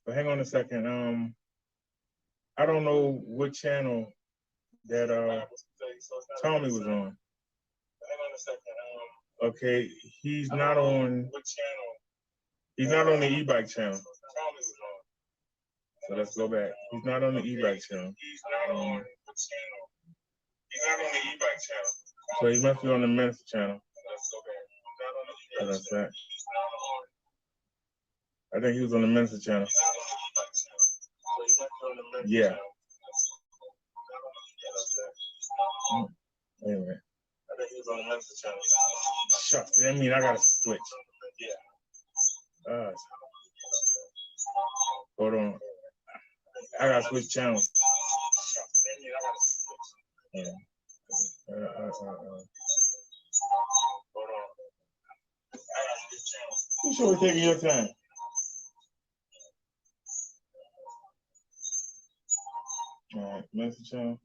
But hang on a second. I don't know what channel that Tommy was on. Hang on a second. Okay, he's not on. What channel? He's not on the e-bike channel. So let's go back. He's not on the e-bike channel. He's not on the channel. He's not on the e-bike channel. So he must be on the minister channel. Let's go back. That's that. I think he was on the minister channel. Yeah. Anyway. I think he was on the minister channel. Shucks, that mean I gotta switch. Yeah. Hold on. I gotta switch channels. Yeah. Hold on. You sure taking your time. All right, message channel.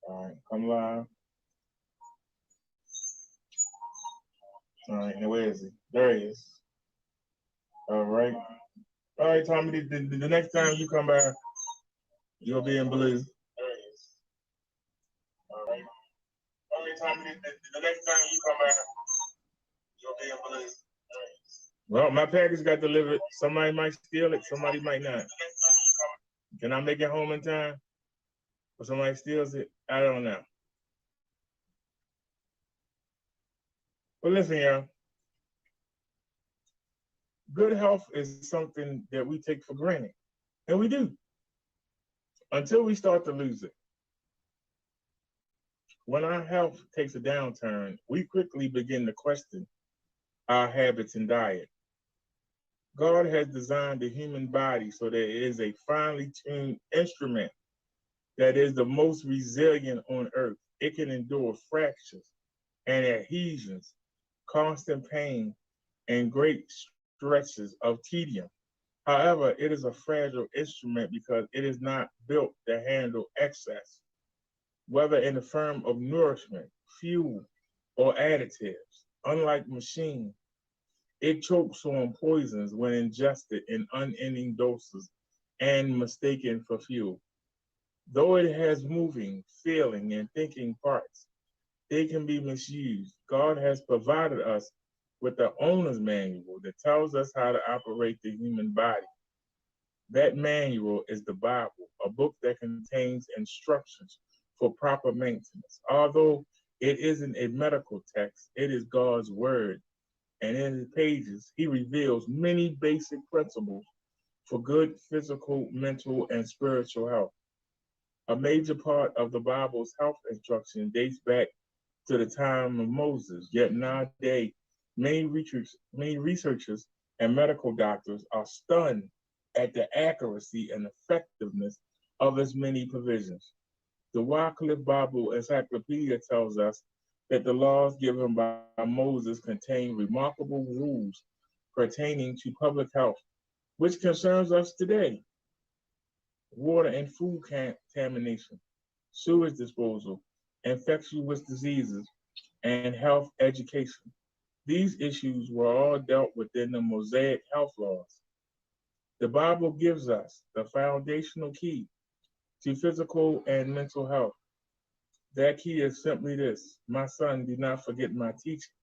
All right, come live. All right, now where is he? There he is. All right. All right, Tommy, the next time you come by, you'll be in blue. There he is. All right. All right, Tommy, the next time you come by, you'll be in blue. Well, my package got delivered. Somebody might steal it, somebody might not. Can I make it home in time? Or somebody steals it? I don't know. But listen, y'all. Good health is something that we take for granted. And we do. Until we start to lose it. When our health takes a downturn, we quickly begin to question our habits and diet. God has designed the human body so that it is a finely tuned instrument that is the most resilient on earth. It can endure fractures and adhesions, constant pain, and great stretches of tedium. However, it is a fragile instrument because it is not built to handle excess, whether in the form of nourishment, fuel, or additives. Unlike machines, it chokes on poisons when ingested in unending doses and mistaken for fuel. Though it has moving, feeling, and thinking parts, it can be misused. God has provided us with the owner's manual that tells us how to operate the human body. That manual is the Bible, a book that contains instructions for proper maintenance. Although it isn't a medical text, it is God's word. And in his pages, he reveals many basic principles for good physical, mental, and spiritual health. A major part of the Bible's health instruction dates back to the time of Moses, yet nowadays, many researchers and medical doctors are stunned at the accuracy and effectiveness of its many provisions. The Wycliffe Bible Encyclopedia tells us that the laws given by Moses contain remarkable rules pertaining to public health, which concerns us today: water and food contamination, sewage disposal, infectious diseases, and health education. These issues were all dealt within the Mosaic health laws. The Bible gives us the foundational key to physical and mental health. That key is simply this: my son, do not forget my teaching,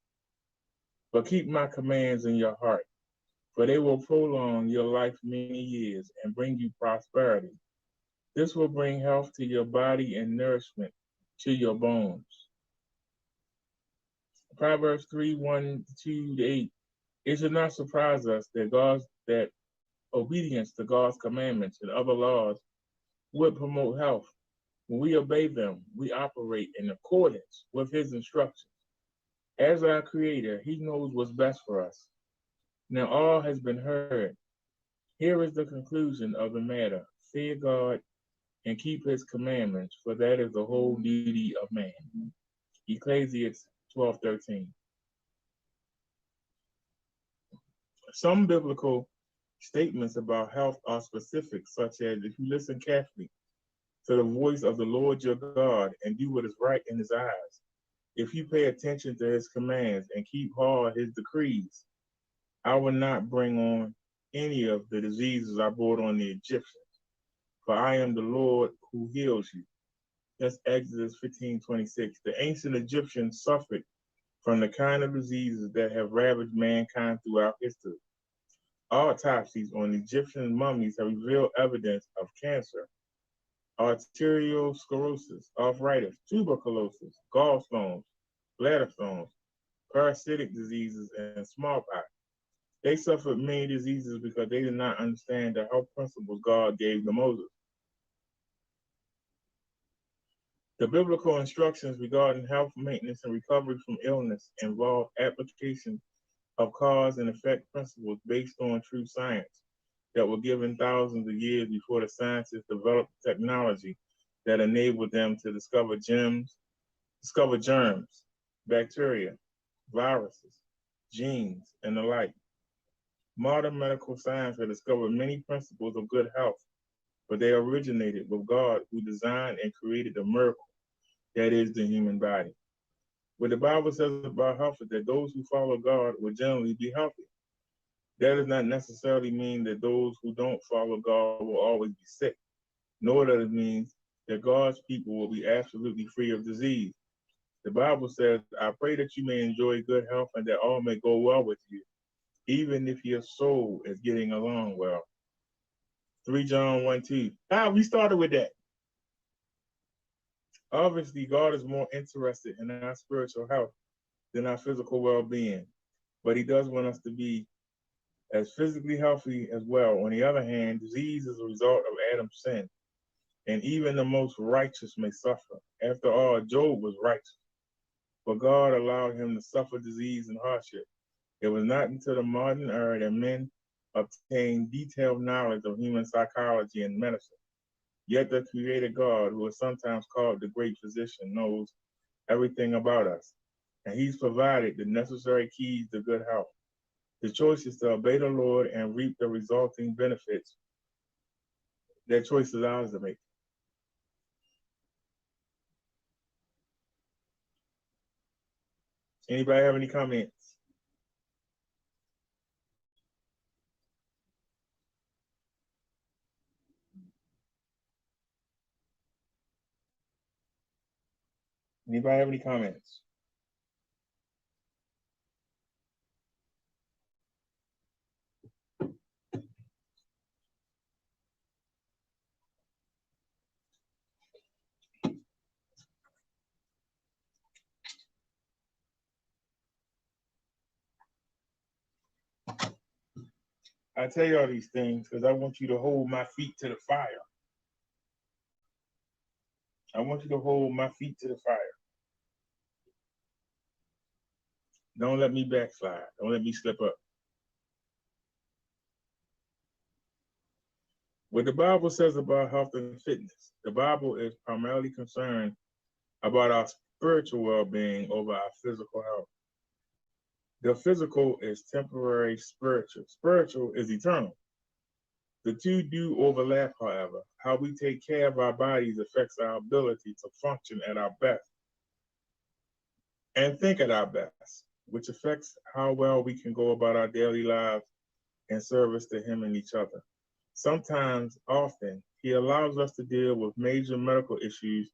but keep my commands in your heart, for they will prolong your life many years and bring you prosperity. This will bring health to your body and nourishment to your bones. Proverbs 3:1-2-8. It should not surprise us that obedience to God's commandments and other laws would promote health. When we obey them, we operate in accordance with his instructions. As our creator, he knows what's best for us. Now all has been heard. Here is the conclusion of the matter: fear God and keep his commandments, for that is the whole duty of man. Ecclesiastes 12:13. Some biblical statements about health are specific, such as, if you listen carefully to the voice of the Lord your God and do what is right in his eyes, if you pay attention to his commands and keep hard his decrees, I will not bring on any of the diseases I brought on the Egyptians, for I am the Lord who heals you. That's Exodus 15:26. The ancient Egyptians suffered from the kind of diseases that have ravaged mankind throughout history. Autopsies on Egyptian mummies have revealed evidence of cancer, arteriosclerosis, arthritis, tuberculosis, gallstones, bladder stones, parasitic diseases, and smallpox. They suffered many diseases because they did not understand the health principles God gave to Moses. The biblical instructions regarding health maintenance and recovery from illness involve application of cause and effect principles based on true science that were given thousands of years before the scientists developed technology that enabled them to discover germs, bacteria, viruses, genes, and the like. Modern medical science has discovered many principles of good health, but they originated with God, who designed and created the miracle that is the human body. What the Bible says about health is that those who follow God will generally be healthy. That does not necessarily mean that those who don't follow God will always be sick, nor does it mean that God's people will be absolutely free of disease. The Bible says, I pray that you may enjoy good health and that all may go well with you, even if your soul is getting along well. 3 John 1:2. We started with that. Obviously, God is more interested in our spiritual health than our physical well-being, but he does want us to be as physically healthy as well. On the other hand, disease is a result of Adam's sin, and even the most righteous may suffer. After all, Job was righteous, but God allowed him to suffer disease and hardship. It was not until the modern era that men obtained detailed knowledge of human psychology and medicine. Yet the Creator God, who is sometimes called the great physician, knows everything about us, and He's provided the necessary keys to good health. The choice is to obey the Lord and reap the resulting benefits. That choice is ours to make. Anybody have any comments? Anybody have any comments? I tell you all these things because I want you to hold my feet to the fire. I want you to hold my feet to the fire. Don't let me backslide. Don't let me slip up. What the Bible says about health and fitness, the Bible is primarily concerned about our spiritual well-being over our physical health. The physical is temporary, spiritual is eternal. The two do overlap, however. How we take care of our bodies affects our ability to function at our best and think at our best, which affects how well we can go about our daily lives in service to Him and each other. Sometimes, often, He allows us to deal with major medical issues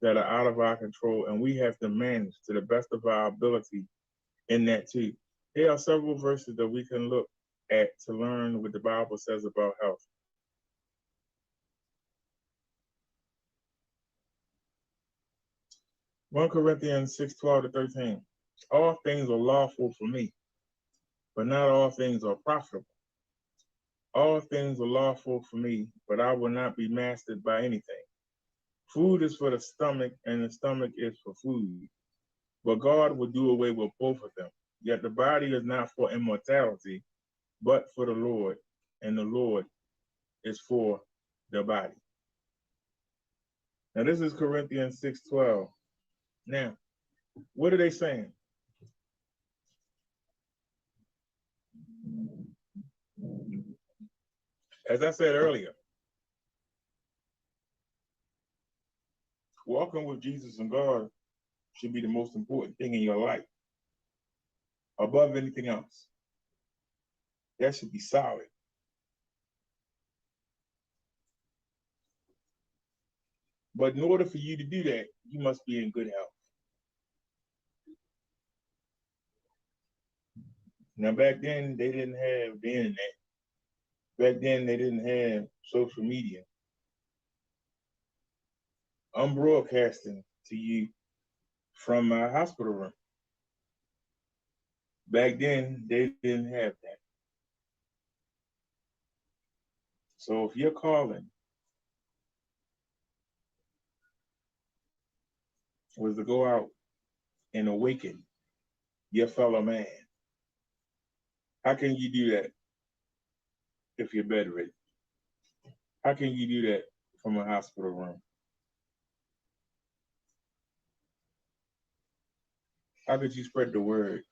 that are out of our control, and we have to manage to the best of our ability in that too. Here are several verses that we can look at to learn what the Bible says about health. One Corinthians 6:12-13. All things are lawful for me, but not all things are profitable. All things are lawful for me, but I will not be mastered by anything. Food is for the stomach, and the stomach is for food. But God will do away with both of them. Yet the body is not for immortality, but for the Lord, and the Lord is for the body. Now this is Corinthians 6:12. Now, what are they saying? As I said earlier, walking with Jesus and God should be the most important thing in your life, above anything else. That should be solid. But in order for you to do that, you must be in good health. Now, back then, they didn't have the internet. Back then, they didn't have social media. I'm broadcasting to you from my hospital room. Back then, they didn't have that. So if you're calling was to go out and awaken your fellow man, how can you do that if you're bedridden? How can you do that from a hospital room? How could you spread the word?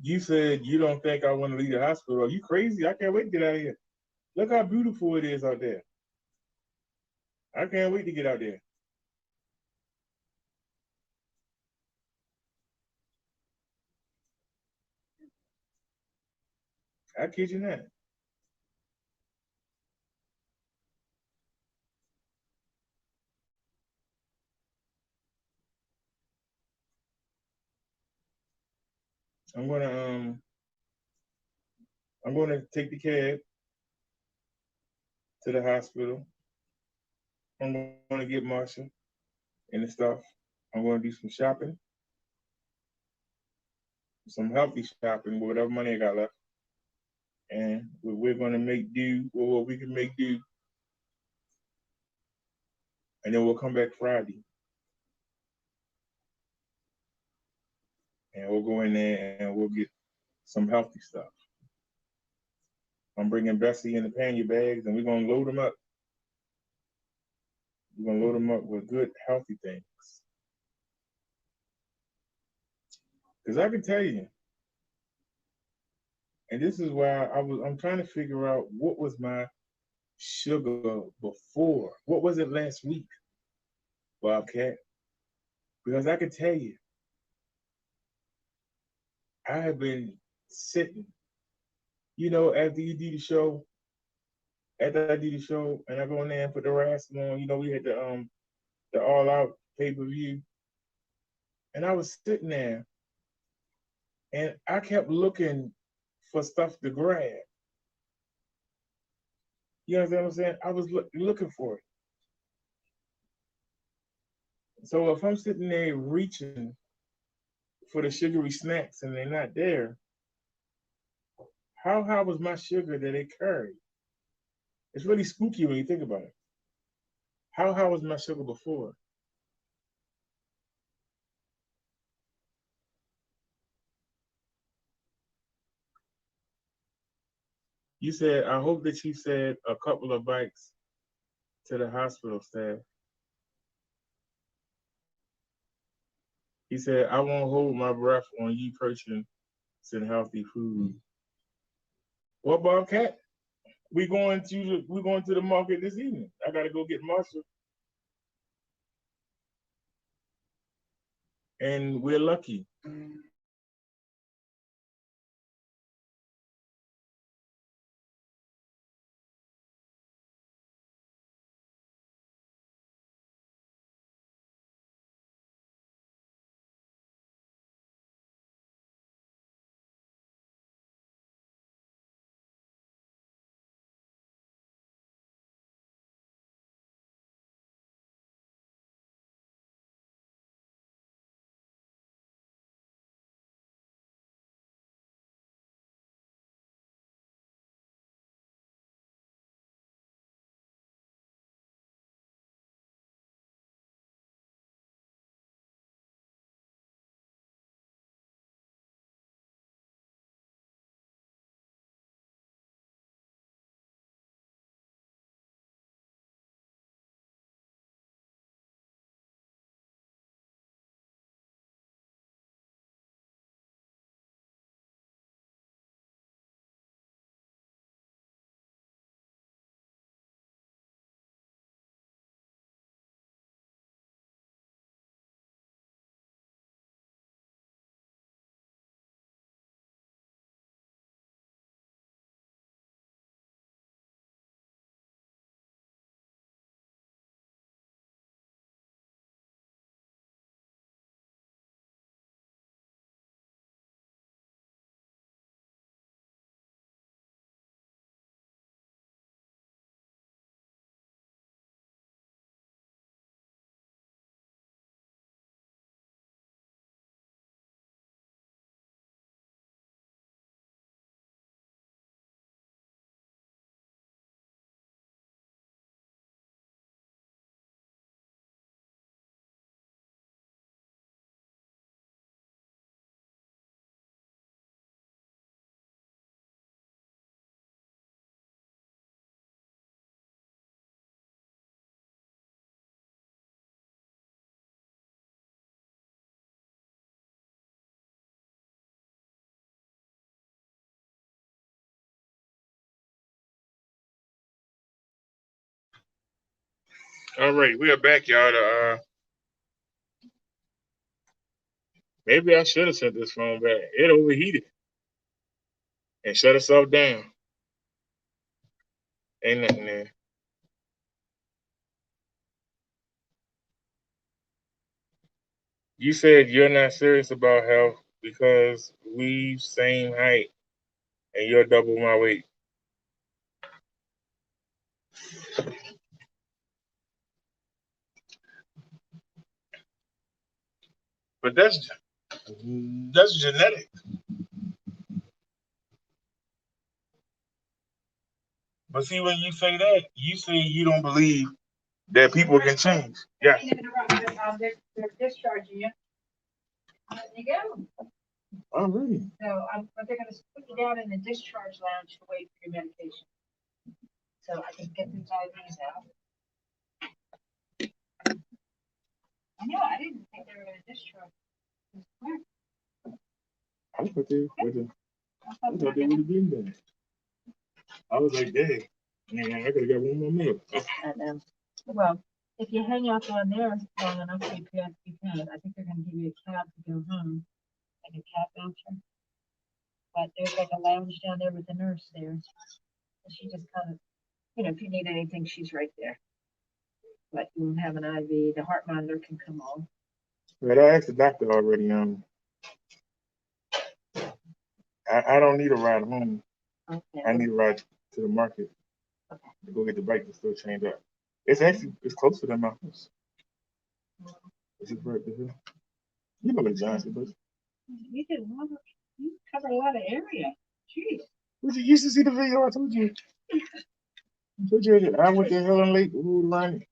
You said you don't think I want to leave the hospital. Are you crazy? I can't wait to get out of here. Look how beautiful it is out there. I can't wait to get out there. I kid you not. I'm gonna take the cab to the hospital. I'm gonna get Marsha and the stuff. I'm gonna do some shopping, some healthy shopping with whatever money I got left. and we're going to make do with what we can make do, and then we'll come back Friday, and we'll go in there and we'll get some healthy stuff. I'm bringing Bessie in the pannier bags, and we're going to load them up. We're going to load them up with good, healthy things. Because I can tell you, and this is why I'm trying to figure out what was my sugar before. What was it last week, Bobcat? Because I can tell you, I have been sitting, after you do the show, after I do the show, and I go in there and put the wrestling on, we had the All Out pay-per-view, and I was sitting there, and I kept looking for stuff to grab. You understand what I'm saying? I was looking for it. So if I'm sitting there reaching for the sugary snacks and they're not there, how high was my sugar that it carried? It's really spooky when you think about it. How high was my sugar before? You said, I hope that you said a couple of bites to the hospital staff. He said, I won't hold my breath on you purchasing healthy food. Well, Bobcat, we're going to the market this evening. I gotta go get Marshall. And we're lucky. All right, we are back, y'all. Maybe I should have sent this phone back. It overheated and shut itself down. Ain't nothing there. You said you're not serious about health because we same height and you're double my weight. But that's genetic. But see, when you say that, you say you don't believe that people can change. Yes. They're discharging you. Letting you go. Oh, really? So, but they're gonna put you down in the discharge lounge to wait for your medication. So I can get these IVs out. I know, I didn't think they were gonna discharge. I thought they would have been there. I was like, dang, man, I could have got one more meal. I know. Well, if you hang out down there long enough, you can. I think they're gonna give you a cab to go home, like a cab voucher. But there's like a lounge down there with the nurse there. And she just kind of, if you need anything, she's right there. But you won't have an IV. The heart monitor can come on. But I asked the doctor already. I don't need a ride home. Okay. I need a ride to the market to go get the bike to still change up. It's closer than my house. It's just right there. You know what Johnson is. You did you covered a lot of area. Jeez. You used to see the video I told you. I went to Helen Lake, rode around,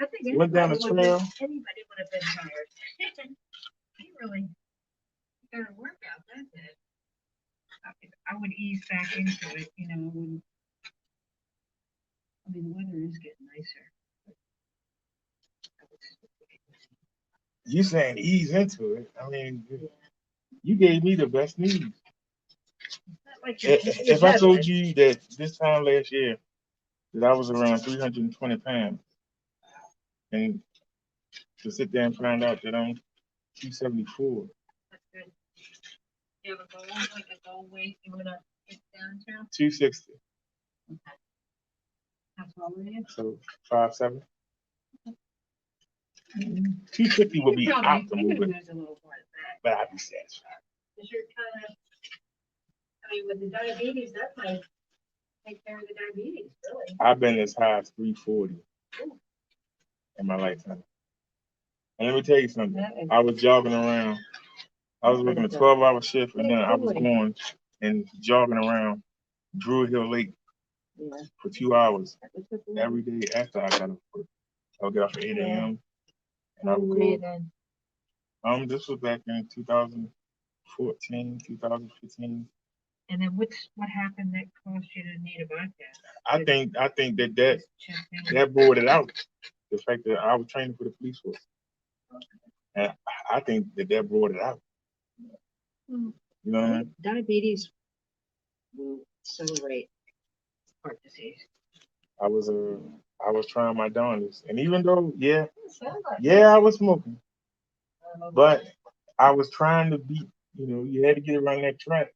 I think went down the trail. Anybody would have been tired. You really got to work out, doesn't it? I would ease back into it, I wouldn't. I mean, the weather is getting nicer. You saying ease into it? I mean, you gave me the best news. Like if I told you that this time last year that I was around 320 pounds, and to sit there and find out that I'm 274. That's good. You have a goal, like a goal weight you want to get down to? 260. Okay. How tall are you? So 5'7". 250 would be optimal, but I'd be satisfied. Because you're kind of, with the diabetes, that might take care of the diabetes, really. I've been as high as 340 in my lifetime. And let me tell you something. I was jogging around. I was working a 12-hour shift, and then I was going and jogging around Druid Hill Lake for 2 hours every day after I got off work. I would get off at 8 a.m. and I would go. This was back in 2014, 2015. And then what happened that caused you to need a vodka? I think that brought it out. The fact that I was training for the police force. And I think that brought it out. You know what I mean? Diabetes will accelerate heart disease. I was trying my darndest. And even though, I was smoking. But I was trying to beat, you had to get around that track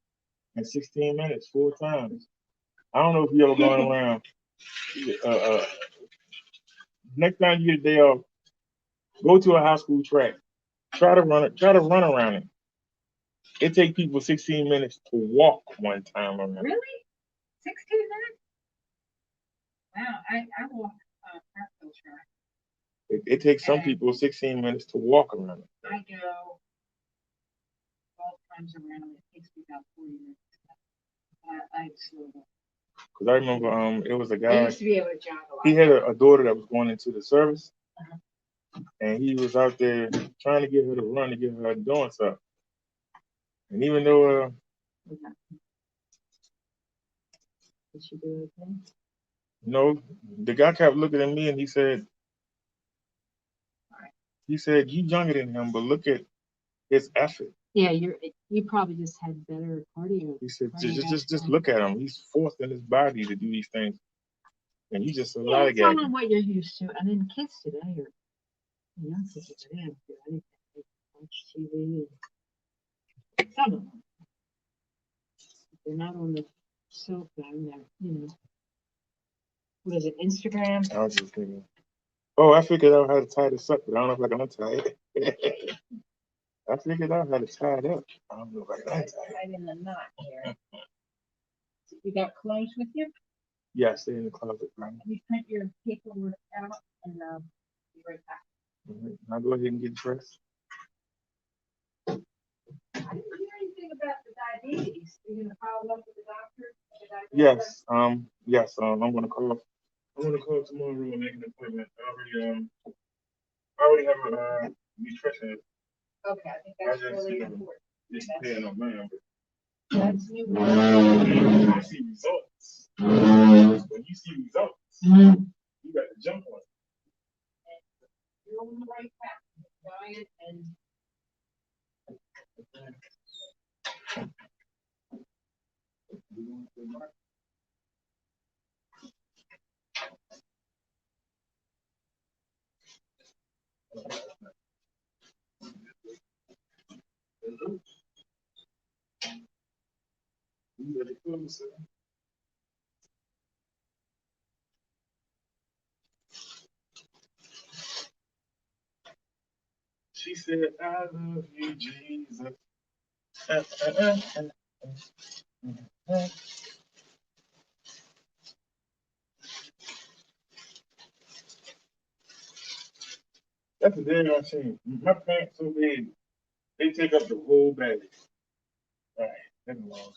in 16 minutes, 4 times. I don't know if you ever gone around. Next time you get a day off, go to a high school track. Try to run around it. It takes people 16 minutes to walk one time around. Really? 16 minutes? Wow, I walk Parkville track. It takes some people 16 minutes to walk around it. I go 12 times around. It takes me about 40 minutes. I slow down. Because I remember it was a guy. I used to be able to jog a lot. He had a daughter that was going into the service. And he was out there trying to get her to run to get her endurance up. And even though did she do okay? No, the guy kept looking at me and he said, you younger than him, but look at his effort. Yeah, you probably just had better cardio. He said, just look at him. He's forcing his body to do these things. And you just allow it. Tell them what you're used to. And then kids today are young people today don't do anything. They watch TV. Some of them. They're not on the cell phone. They're, what is it, Instagram? I was just thinking, I figured out how to tie this up, but I don't know if I can untie it. I figured out how to tie it up. I don't know if I can untie it. Right in the knot here. You got clothes with you? Yeah, I stay in the closet. Let me print your paperwork out and be right back. Right. I'll go ahead and get dressed. I didn't hear anything about the diabetes. Are you going to follow up with the doctor? Yes. Yes. I'm gonna call. I'm gonna call tomorrow and make an appointment. I already have a nutritionist. Okay, I think I that's just really see important. just paying on mine. That's new. I see results. When you see results, you got to jump on it. You're on the right path. Diet and You got to come, sir. She said, "I love you, Jesus." Uh, uh, uh, uh. That's a damn shame. My pants so big, they take up the whole bag. All right, that's long.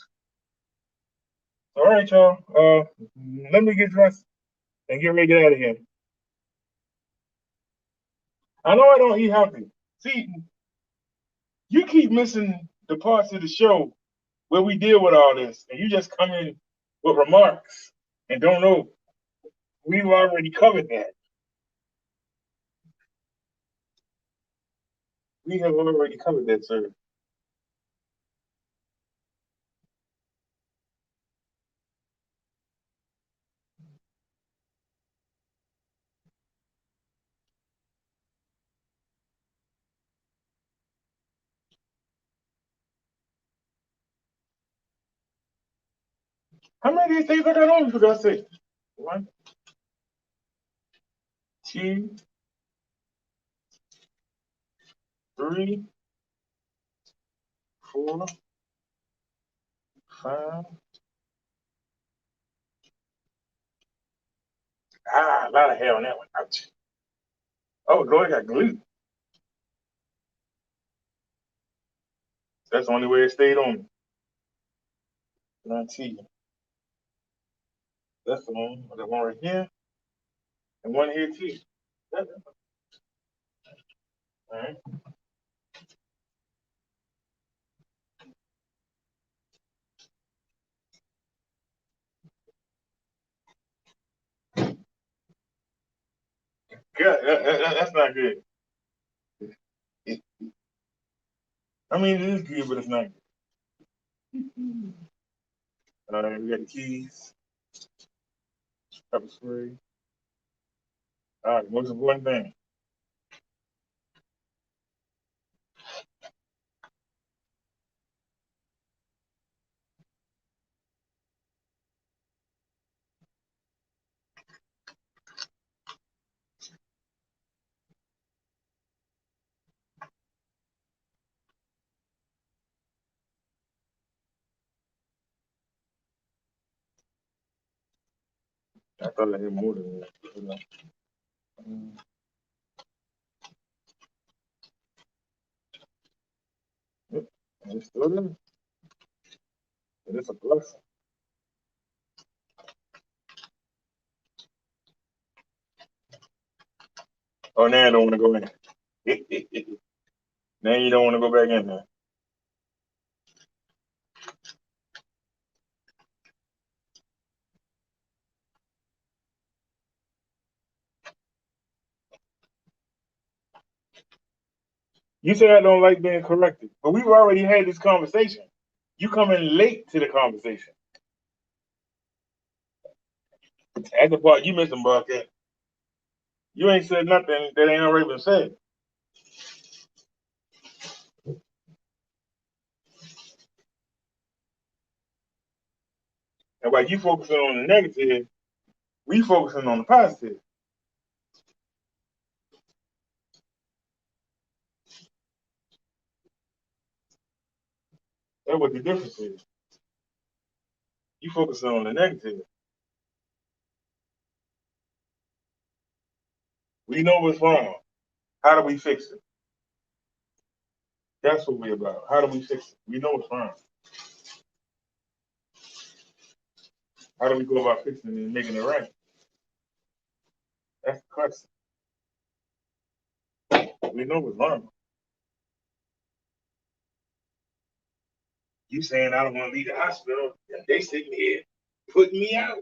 All right, y'all. Let me get dressed and get ready to get out of here. I know I don't eat healthy. See, you keep missing the parts of the show where we deal with all this, and you just come in with remarks and don't know. We've already covered that. We have already covered that, sir. How many of these things I got on, for God's sake? One, two, three, four, five. A lot of hair on that one. Ouch. Oh, Lord, I got glue. That's the only way it stayed on me. 19. That's the one. The one right here, and one here too. All right. Good. That's not good. I mean, it is good, but it's not good. All right, we got the keys, pepper spray. All right, most important thing. I thought I had more than that. Yep, and it's still there. And it's a blessing. Oh, now I don't want to go in. Now you don't want to go back in there. You say I don't like being corrected, but we've already had this conversation. You come in late to the conversation. That's the part you missing, Bucket. You ain't said nothing that ain't already been said. And while you focusing on the negative, we focusing on the positive. That's what the difference is. You focusing on the negative. We know what's wrong. How do we fix it? That's what we're about. How do we fix it? We know what's wrong. How do we go about fixing it and making it right? That's the question. We know what's wrong. You saying I don't want to leave the hospital, and they sitting here putting me out.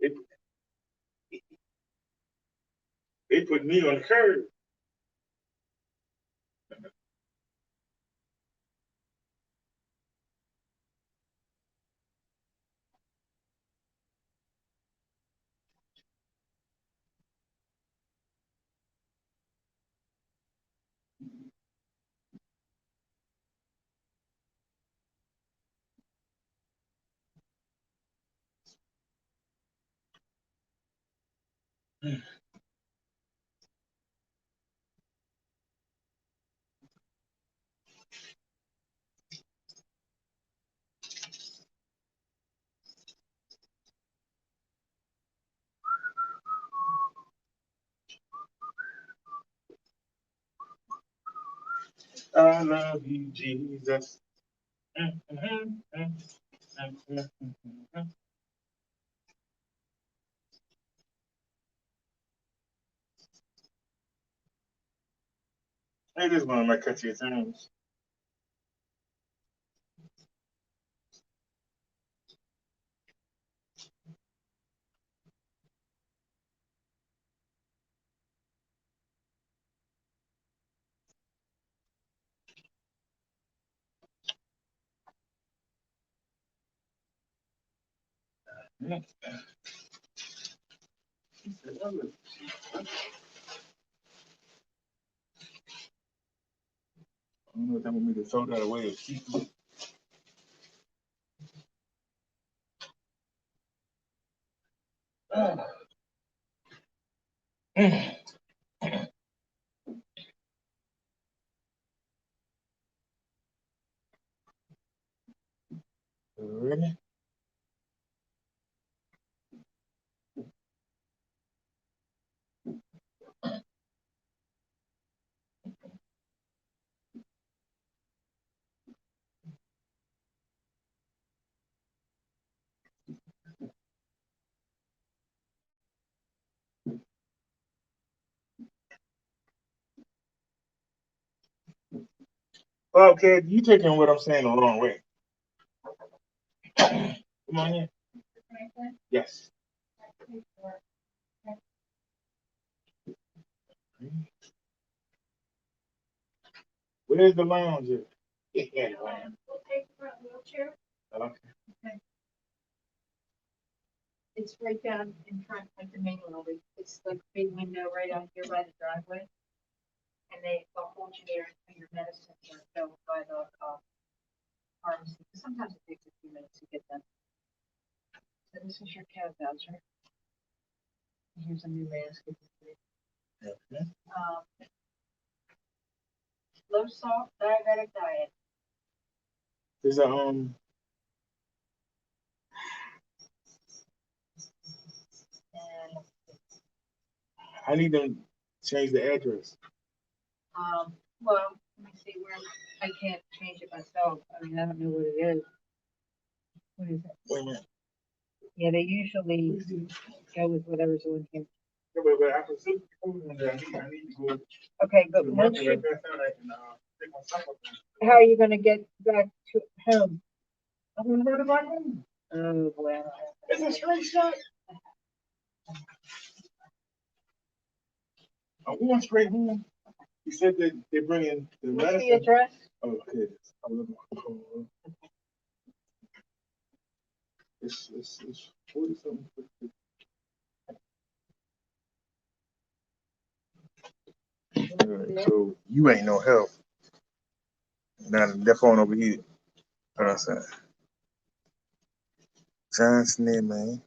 They, they put me on the curb. I love you, Jesus. I just want to cut your things. I don't know if that want me to throw that away or keep it. Really? Well, okay, you taking what I'm saying the wrong way. Come on in. Yes. Where's the lounge at? Yeah, the lounge. We'll take the front wheelchair. Okay. It's right down in front of the main lobby. It's like a big window right out here by the driveway. And they'll hold you there until your medicines are filled by the pharmacy. Sometimes it takes a few minutes to get them. So this is your cab voucher. Here's a new mask. Okay. Low salt diabetic diet. Is a And I need them to change the address. well, let me see where I can't change it myself. I mean, I don't know what it is. What is it? Wait a minute. Yeah, they usually go with whatever's on here. Yeah, but I can still I need to go. Okay, but once you, how are you gonna get back to home? I'm gonna go to my room. Oh, well. It's a straight shot. I'm going straight home. He said that they're bringing the What's the medicine. address? Oh, okay. I'm looking at the phone. It's 40 something. Alright, so you ain't no help. Now that phone over here. What I said. Johnson, man.